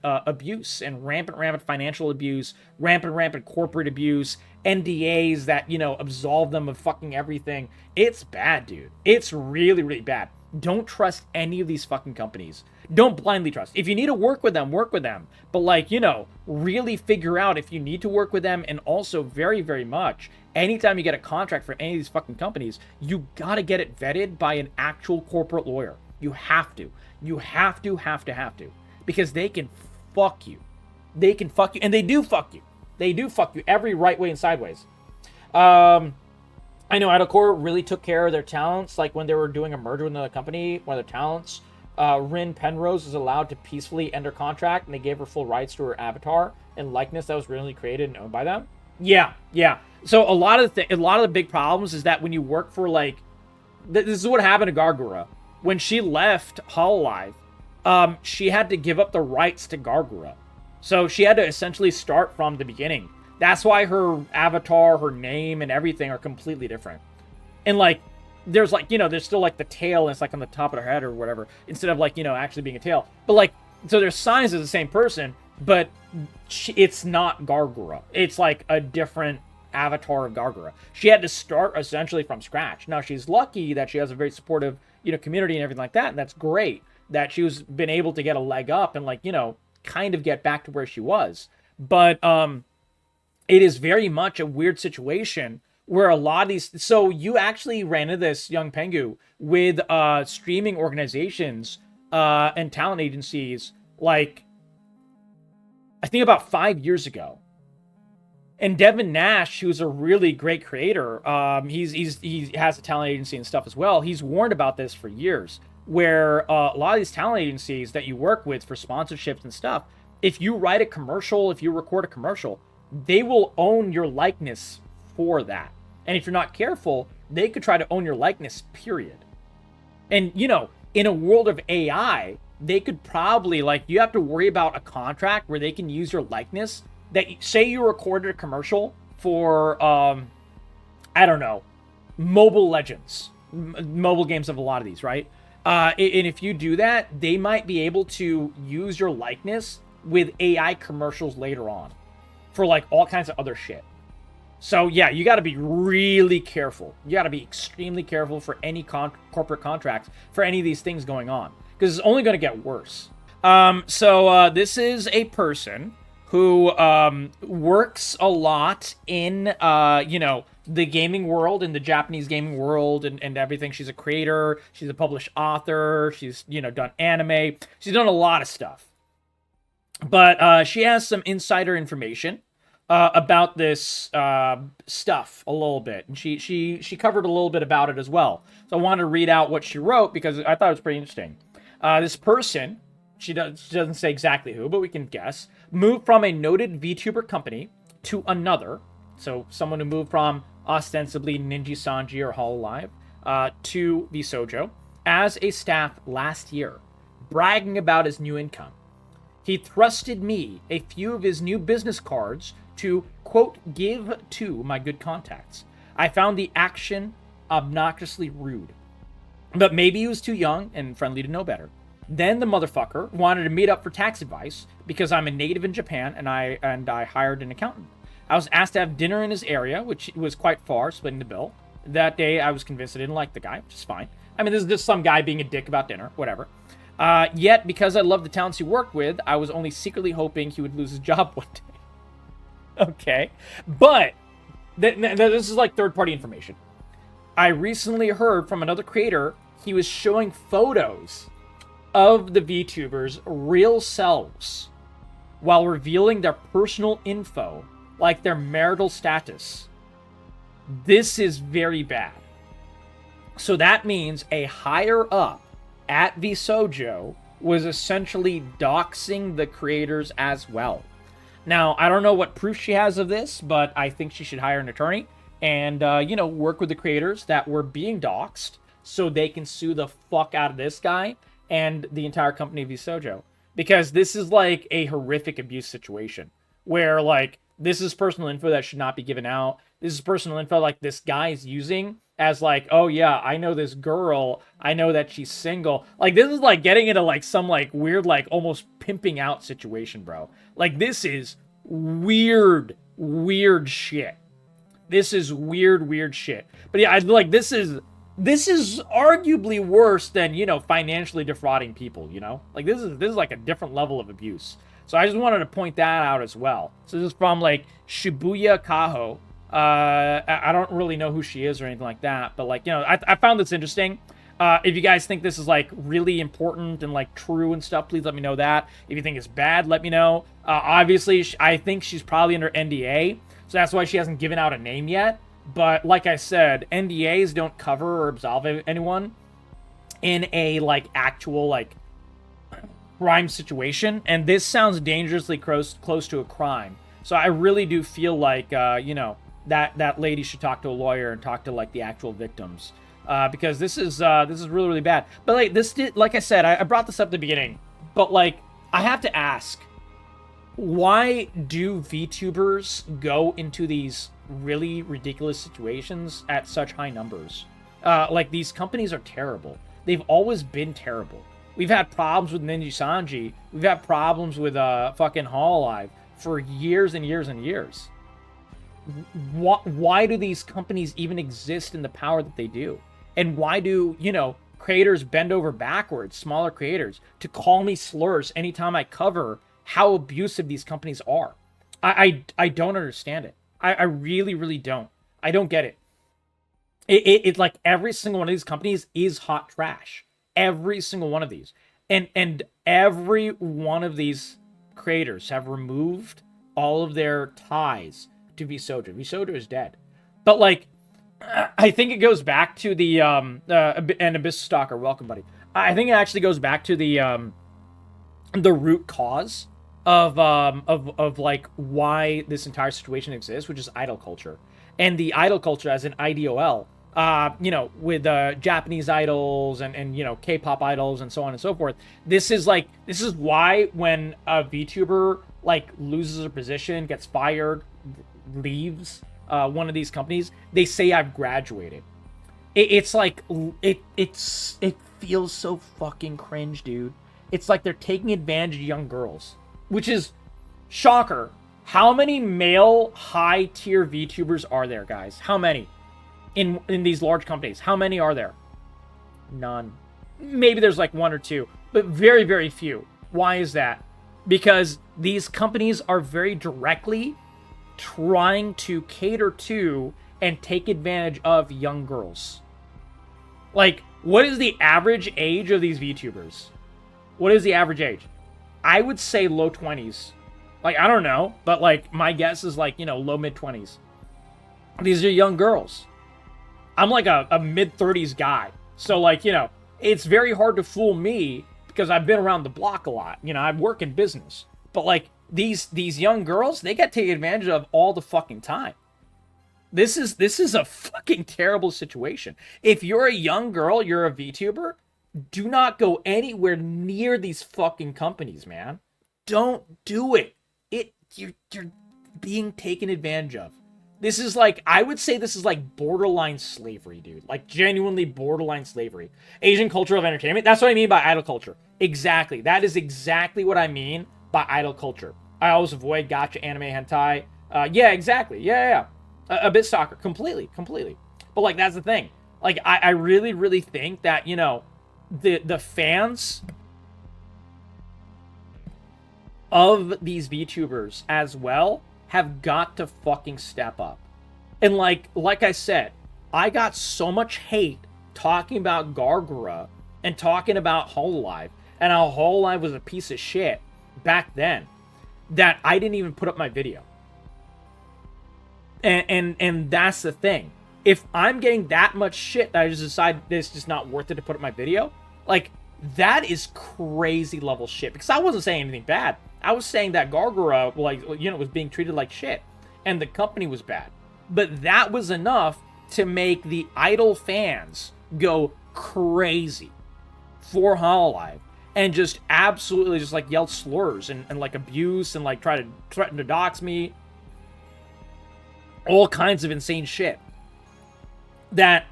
Speaker 1: abuse and rampant financial abuse, rampant corporate abuse, NDAs that, you know, absolve them of fucking everything. It's bad, dude. It's really, really bad. Don't trust any of these fucking companies. Don't blindly trust. If you need to work with them, work with them. But, like, you know, really figure out if you need to work with them. And also, very, very much, anytime you get a contract for any of these fucking companies, you gotta get it vetted by an actual corporate lawyer. You have to. You have to. Because they can fuck you. They can fuck you. And they do fuck you. They do fuck you every right way and sideways. I know Idlecore really took care of their talents, like when they were doing a merger with another company, one of their talents. Rin Penrose is allowed to peacefully end her contract, and they gave her full rights to her avatar and likeness that was originally created and owned by them. Yeah. So a lot of the big problems is that when you work for, like, this is what happened to Gargura. When she left Hololive, she had to give up the rights to Gargura. So she had to essentially start from the beginning. That's why her avatar, her name, and everything are completely different. And, like, there's, like, you know, there's still, like, the tail, and it's, like, on the top of her head or whatever, instead of, like, you know, actually being a tail. But, like, so there's signs of the same person, but it's not Gargura. It's, like, a different avatar of Gargura. She had to start essentially from scratch. Now, she's lucky that she has a very supportive, you know, community and everything like that, and that's great. that she was been able to get a leg up and like, you know, kind of get back to where she was. But it is very much a weird situation where a lot of these, so you actually ran into this, Young Pengu, with streaming organizations and talent agencies, like, I think about 5 years ago. And Devin Nash, who's a really great creator, he has a talent agency and stuff as well. He's warned about this for years, where a lot of these talent agencies that you work with for sponsorships and stuff, if you write a commercial, if you record a commercial, they will own your likeness for that. And if you're not careful, they could try to own your likeness, period. And, you know, in a world of AI, they could probably, like, you have to worry about a contract where they can use your likeness. That, say you recorded a commercial for, I don't know, Mobile Legends. Mobile games have a lot of these, right? And if you do that, they might be able to use your likeness with AI commercials later on for, like, all kinds of other shit. So, yeah, you got to be really careful. You got to be extremely careful for any corporate contracts for any of these things going on, because it's only going to get worse. So this is a person who works a lot in, you know, the gaming world, in the Japanese gaming world and everything. She's a creator. She's a published author. She's, you know, done anime. She's done a lot of stuff. But she has some insider information about this stuff a little bit. And she covered a little bit about it as well. So I wanted to read out what she wrote because I thought it was pretty interesting. This person, she doesn't say exactly who, but we can guess, moved from a noted VTuber company to another. So someone who moved from ostensibly Ninja Sanji or Hololive to Vshojo as a staff last year, bragging about his new income. He thrusted me a few of his new business cards to, quote, give to my good contacts. I found the action obnoxiously rude. But maybe he was too young and friendly to know better. Then the motherfucker wanted to meet up for tax advice because I'm a native in Japan and I hired an accountant. I was asked to have dinner in his area, which was quite far, splitting the bill. That day, I was convinced I didn't like the guy, which is fine. I mean, this is just some guy being a dick about dinner, whatever. Yet, because I love the talents he worked with, I was only secretly hoping he would lose his job one day. Okay. But, this is like third-party information. I recently heard from another creator, he was showing photos of the VTubers' real selves while revealing their personal info, like their marital status. This is very bad. So that means a higher up at Vshojo was essentially doxing the creators as well. Now, I don't know what proof she has of this, but I think she should hire an attorney and, you know, work with the creators that were being doxed so they can sue the fuck out of this guy and the entire company of Vshojo. Because this is like a horrific abuse situation where, like, this is personal info that should not be given out. This is personal info like this guy is using as like, oh yeah, I know this girl. I know that she's single. Like, this is like getting into like some like weird, like almost pimping out situation, bro. Like, this is weird, weird shit. This is weird shit. But yeah, I like this is arguably worse than, you know, financially defrauding people, you know? Like, this is like a different level of abuse. So I just wanted to point that out as well. So this is from, like, Shibuya Kaho. I don't really know who she is or anything like that. But, like, you know, I found this interesting. If you guys think this is, like, really important and, like, true and stuff, please let me know that. If you think it's bad, let me know. Obviously, I think she's probably under NDA. So that's why she hasn't given out a name yet. But, like I said, NDAs don't cover or absolve anyone in a, like, actual, like, crime situation, and this sounds dangerously close to a crime. So I really do feel like, you know, that lady should talk to a lawyer and talk to, like, the actual victims, because this is really, really bad. But, like, like I said, I brought this up at the beginning, but, like, I have to ask, why do VTubers go into these really ridiculous situations at such high numbers? Like, these companies are terrible. They've always been terrible. We've had problems with Ninja Sanji. We've had problems with fucking Hololive for years and years and years. Why do these companies even exist in the power that they do? And why do, you know, creators bend over backwards, smaller creators, to call me slurs anytime I cover how abusive these companies are. I don't understand it. I really, really don't. I don't get it. It's like every single one of these companies is hot trash. Every single one of these. And every one of these creators have removed all of their ties to Vshojo. Vshojo is dead. But like, I think it goes back to the and Abyss Stalker, welcome, buddy. I think it actually goes back to the root cause of like why this entire situation exists, which is idol culture. And the idol culture as an IDOL, you know, with Japanese idols and you know, K-pop idols and so on and so forth. This is why when a VTuber like loses a position, gets fired, leaves one of these companies, they say I've graduated. It's like it feels so fucking cringe, dude. It's like they're taking advantage of young girls, which is shocker. How many male high-tier VTubers are there, guys? How many in these large companies? How many are there? None. Maybe there's like one or two, but very, very few. Why is that? Because these companies are very directly trying to cater to and take advantage of young girls. Like, what is the average age of these VTubers? What is the average age? I would say low 20s. Like, I don't know, but like my guess is like, you know, low mid 20s. These are young girls. I'm like a mid 30s guy. So like, you know, it's very hard to fool me because I've been around the block a lot. You know, I work in business. But like these young girls, they get taken advantage of all the fucking time. This is a fucking terrible situation. If you're a young girl, you're a VTuber, do not go anywhere near these fucking companies, man. Don't do it. You're being taken advantage of. This is like, I would say this is like borderline slavery, dude. Like genuinely borderline slavery. Asian culture of entertainment. That's what I mean by idol culture. Exactly. That is exactly what I mean by idol culture. I always avoid gacha anime hentai. Yeah, exactly. Yeah. A bit stalker. Completely. But like, that's the thing. Like, I really, really think that, you know, the fans of these VTubers as well have got to fucking step up. And like I said, I got so much hate talking about Gargura and talking about Hololive and how Hololive was a piece of shit back then that I didn't even put up my video. And that's the thing. If I'm getting that much shit that I just decide it's just not worth it to put up my video, like, that is crazy level shit. Because I wasn't saying anything bad. I was saying that Gargura, like, you know, was being treated like shit. And the company was bad. But that was enough to make the idol fans go crazy for Hololive. And just absolutely just, like, yell slurs and like, abuse and, like, try to threaten to dox me. All kinds of insane shit. That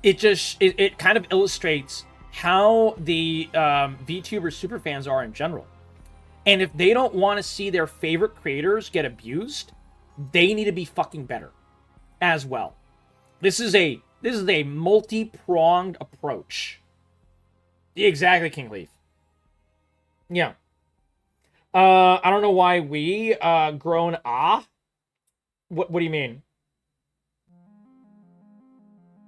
Speaker 1: it kind of illustrates how the VTuber superfans are in general. And if they don't want to see their favorite creators get abused, they need to be fucking better as well. This is a multi-pronged approach. Exactly, King Leaf. Yeah. I don't know why we grown What do you mean?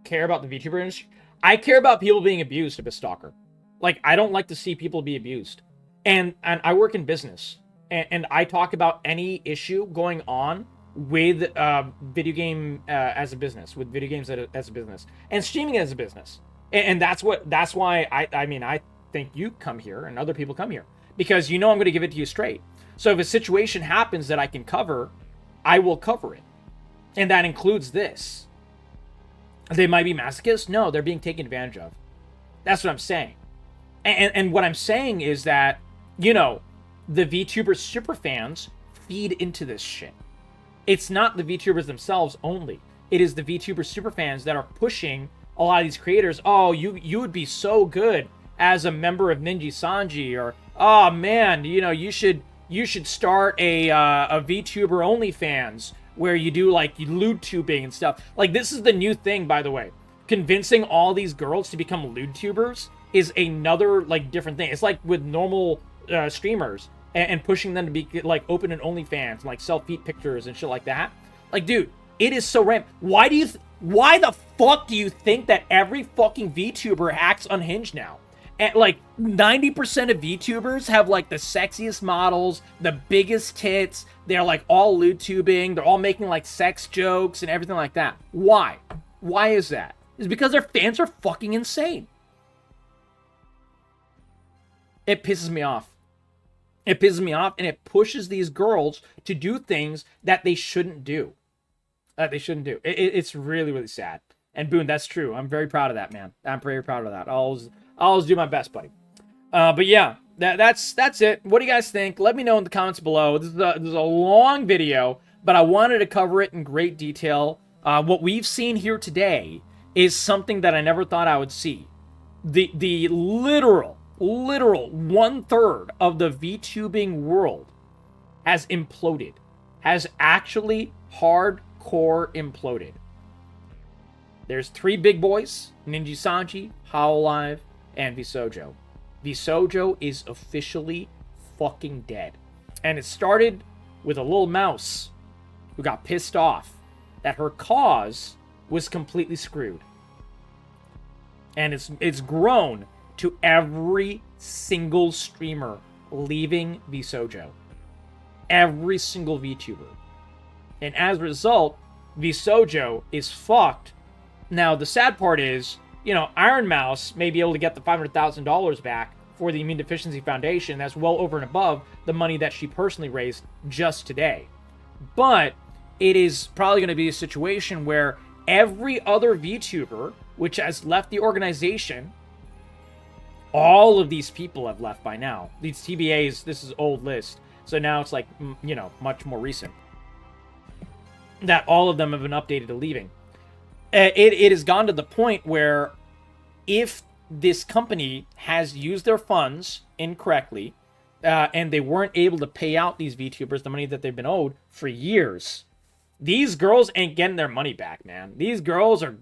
Speaker 1: Care about the VTuber industry? I care about people being abused, Abyss Stalker. Like, I don't like to see people be abused. And I work in business. And I talk about any issue going on with video game as a business. With video games as a business. And streaming as a business. And that's why I think you come here and other people come here. Because you know I'm going to give it to you straight. So if a situation happens that I can cover, I will cover it. And that includes this. They might be masochists. No, they're being taken advantage of. That's what I'm saying. And what I'm saying is that, you know, the VTuber superfans feed into this shit. It's not the VTubers themselves only. It is the VTuber superfans that are pushing a lot of these creators. Oh, you would be so good as a member of Ninja Sanji, or oh man, you know, you should start a VTuber OnlyFans where you do like loot tubing and stuff. Like, this is the new thing, by the way. convincing all these girls to become lewd tubers is another, like, different thing. It's like with normal streamers and pushing them to be, like, open and OnlyFans and, like, sell feet pictures and shit like that. Like, dude, it is so random. Why the fuck do you think that every fucking VTuber acts unhinged now? And, like, 90% of VTubers have, like, the sexiest models, the biggest tits. They're, like, all lewd tubing. They're all making, like, sex jokes and everything like that. Why? Why is that? It's because their fans are fucking insane. It pisses me off. It pisses me off, and it pushes these girls to do things that they shouldn't do. It's really, really sad. And Boone, that's true. I'm very proud of that, man. I'm very proud of that. I'll always do my best, buddy. But yeah, that's it. What do you guys think? Let me know in the comments below. This is a long video, but I wanted to cover it in great detail. What we've seen here today is something that I never thought I would see. The literal 1/3 of the VTubing world has imploded. Has actually hardcore imploded. There's 3 big boys: Ninja Sanji, Hololive, and Vshojo. Vshojo is officially fucking dead. And it started with a little mouse who got pissed off that her cause was completely screwed. And it's grown to every single streamer leaving Vshojo. Every single VTuber. And as a result, Vshojo is fucked. Now, the sad part is, you know, Ironmouse may be able to get the $500,000 back for the Immune Deficiency Foundation. That's well over and above the money that she personally raised just today. But it is probably going to be a situation where every other VTuber, which has left the organization, all of these people have left by now. These TBAs, this is old list. So now it's like, you know, much more recent. That all of them have been updated to leaving. It has gone to the point where if this company has used their funds incorrectly, and they weren't able to pay out these VTubers the money that they've been owed for years, these girls ain't getting their money back, man. These girls are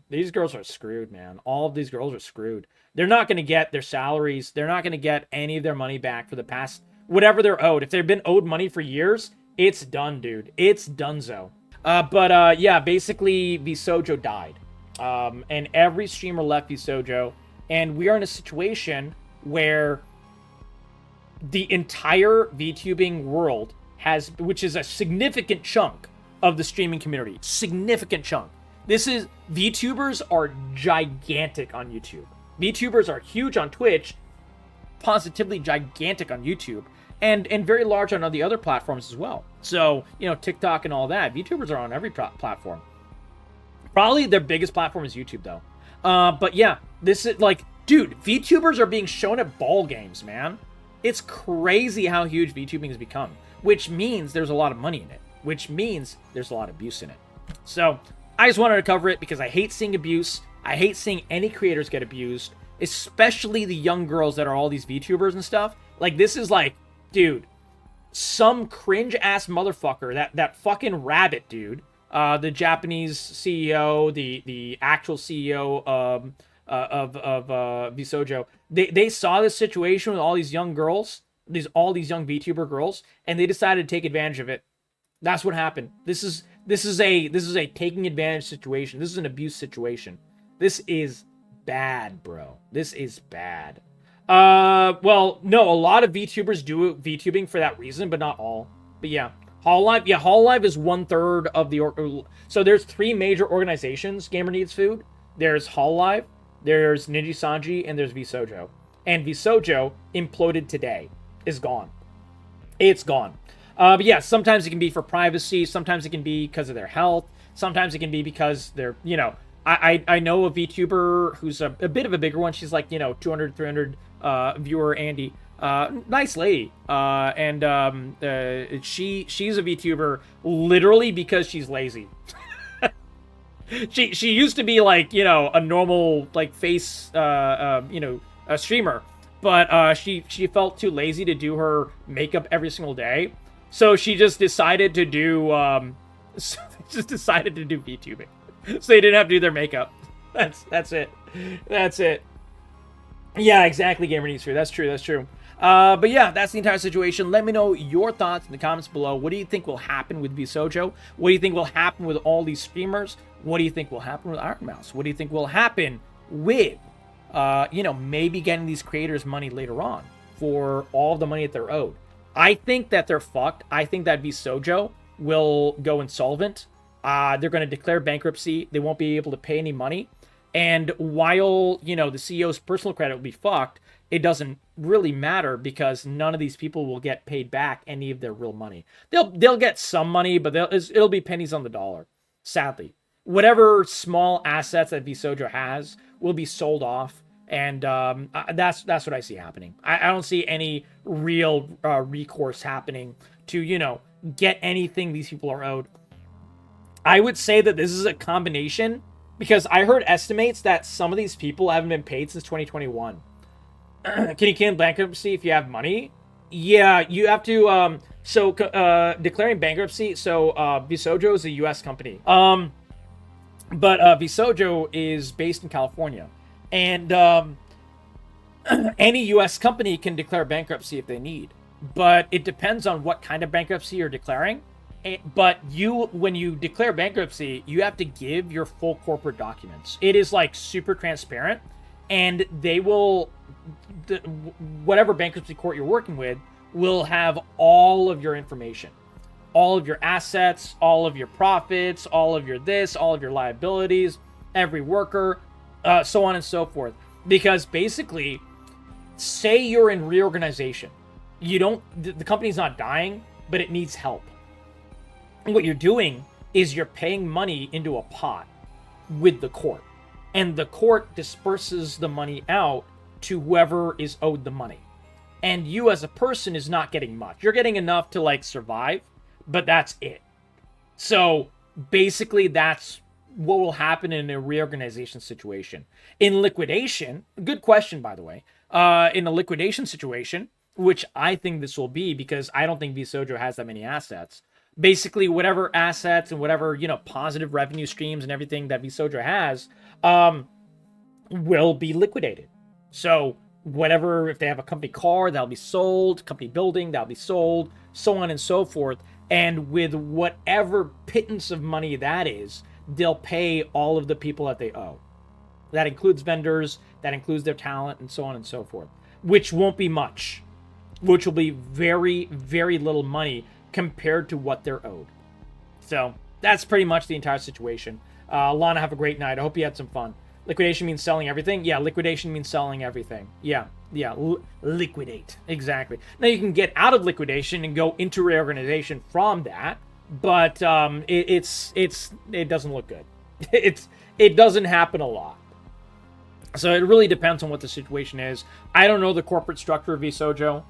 Speaker 1: screwed, man. All of these girls are screwed. They're not going to get their salaries. They're not going to get any of their money back for the past, whatever they're owed. If they've been owed money for years, it's done, dude. It's donezo. Yeah, basically, Vshojo died. And every streamer left Vshojo. And we are in a situation where the entire VTubing world has, which is a significant chunk of the streaming community. Significant chunk. VTubers are gigantic on YouTube. VTubers are huge on Twitch, positively gigantic on YouTube, and very large on all the other platforms as well. So, you know, TikTok and all that. VTubers are on every platform. Probably their biggest platform is YouTube, though. But yeah, this is like, dude, VTubers are being shown at ball games, man. It's crazy how huge VTubing has become, which means there's a lot of money in it, which means there's a lot of abuse in it. So I just wanted to cover it because I hate seeing abuse. I hate seeing any creators get abused, especially the young girls that are all these VTubers and stuff. Like, this is like, dude, some cringe-ass motherfucker, that fucking rabbit dude, the Japanese CEO, the actual CEO of Vshojo, they saw this situation with all these young girls, all these young VTuber girls, and they decided to take advantage of it. That's what happened. This is a taking advantage situation. This is an abuse situation. This is bad, bro. This is bad. Well, no, a lot of VTubers do VTubing for that reason, but not all. But yeah, Hololive. Yeah, Hololive is 1/3 of the so there's 3 major organizations. Gamer Needs Food. There's Hololive, there's Ninja Sanji, and there's Vshojo. And Vshojo imploded today. Is gone. It's gone. But yeah, sometimes it can be for privacy. Sometimes it can be because of their health. Sometimes it can be because they're, you know, I know a VTuber who's a bit of a bigger one. She's like, you know, 200, 300 viewer Andy. Nice lady. And she's a VTuber literally because she's lazy. She used to be like, you know, a normal like face you know, a streamer, but she felt too lazy to do her makeup every single day. So she just decided to do VTubing. So they didn't have to do their makeup. That's it. That's it. Yeah, exactly, Gamer Needs Fear. That's true. That's true. But yeah, that's the entire situation. Let me know your thoughts in the comments below. What do you think will happen with Vshojo? What do you think will happen with all these streamers? What do you think will happen with Ironmouse? What do you think will happen with, maybe getting these creators money later on for all the money that they're owed? I think that they're fucked. I think that Vshojo will go insolvent. They're going to declare bankruptcy. They won't be able to pay any money. And while, the CEO's personal credit will be fucked, it doesn't really matter because none of these people will get paid back any of their real money. They'll get some money, but it'll be pennies on the dollar, sadly. Whatever small assets that Vshojo has will be sold off, and that's what I see happening. I don't see any real recourse happening to, get anything these people are owed. I would say that this is a combination, because I heard estimates that some of these people haven't been paid since 2021. Can you claim bankruptcy if you have money? Yeah, you have to, declaring bankruptcy, Vshojo is a US company. But Vshojo is based in California. And any US company can declare bankruptcy if they need. But it depends on what kind of bankruptcy you're declaring. But when you declare bankruptcy, you have to give your full corporate documents. It is like super transparent, and they will, whatever bankruptcy court you're working with, will have all of your information, all of your assets, all of your profits, all of your this, all of your liabilities, every worker, so on and so forth. Because basically, say you're in reorganization, the company's not dying, but it needs help. What you're doing is you're paying money into a pot with the court, and the court disperses the money out to whoever is owed the money. And you as a person is not getting much. You're getting enough to survive, but that's it. So basically that's what will happen in a reorganization situation. In liquidation, good question, by the way, in a liquidation situation, which I think this will be, because I don't think Vshojo has that many assets. Basically, whatever assets and whatever, positive revenue streams and everything that Vshojo has will be liquidated. So whatever, if they have a company car, that'll be sold, company building, that'll be sold, so on and so forth. And with whatever pittance of money that is, they'll pay all of the people that they owe. That includes vendors, that includes their talent, and so on and so forth, which won't be much, which will be very, very little money compared to what they're owed. So that's pretty much the entire situation. Lana, have a great night. I hope you had some fun. Liquidation means selling everything? Yeah, liquidation means selling everything. Yeah, liquidate. Exactly. Now you can get out of liquidation and go into reorganization from that, but it doesn't look good. It doesn't happen a lot. So it really depends on what the situation is. I don't know the corporate structure of Vshojo.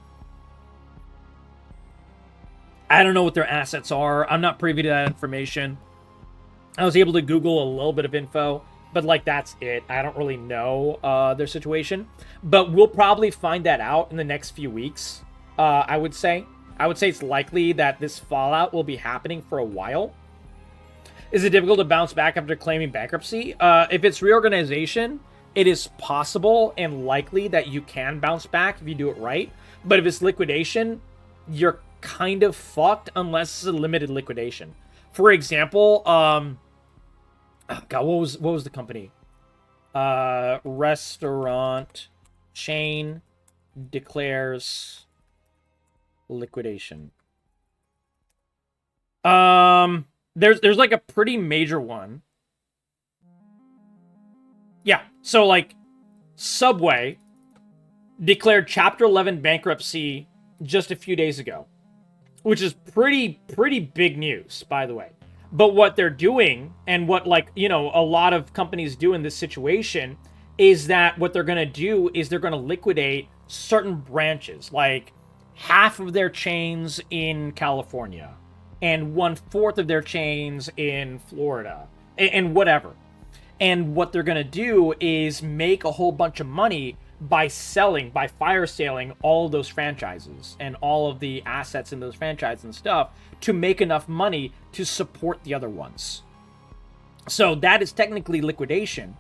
Speaker 1: I don't know what their assets are. I'm not privy to that information. I was able to Google a little bit of info, but that's it. I don't really know their situation. But we'll probably find that out in the next few weeks, I would say. I would say it's likely that this fallout will be happening for a while. Is it difficult to bounce back after claiming bankruptcy? If it's reorganization, it is possible and likely that you can bounce back if you do it right. But if it's liquidation, you're kind of fucked unless it's a limited liquidation. For example, God, what was the company? Restaurant chain declares liquidation. There's a pretty major one. Yeah, so Subway declared Chapter 11 bankruptcy just a few days ago, which is pretty big news, by the way. But what they're doing, and what a lot of companies do in this situation, is that what they're going to do is they're going to liquidate certain branches, like half of their chains in California and 1/4 of their chains in Florida and whatever. And what they're going to do is make a whole bunch of money by fire selling all of those franchises and all of the assets in those franchises and stuff to make enough money to support the other ones. So that is technically liquidation.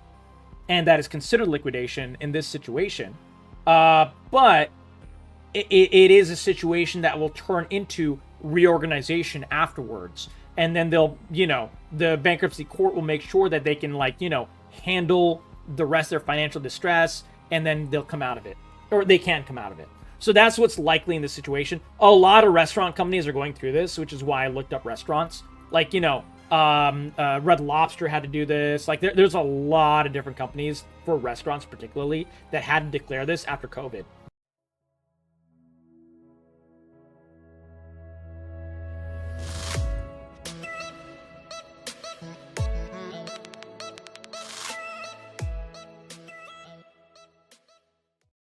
Speaker 1: and that is considered liquidation in this situation. But it is a situation that will turn into reorganization afterwards. And then they'll, the bankruptcy court will make sure that they can, handle the rest of their financial distress, and then they'll come out of it. Or they can come out of it. So that's what's likely in this situation. A lot of restaurant companies are going through this, which is why I looked up restaurants. Red Lobster had to do this. There's a lot of different companies for restaurants particularly that had to declare this after COVID.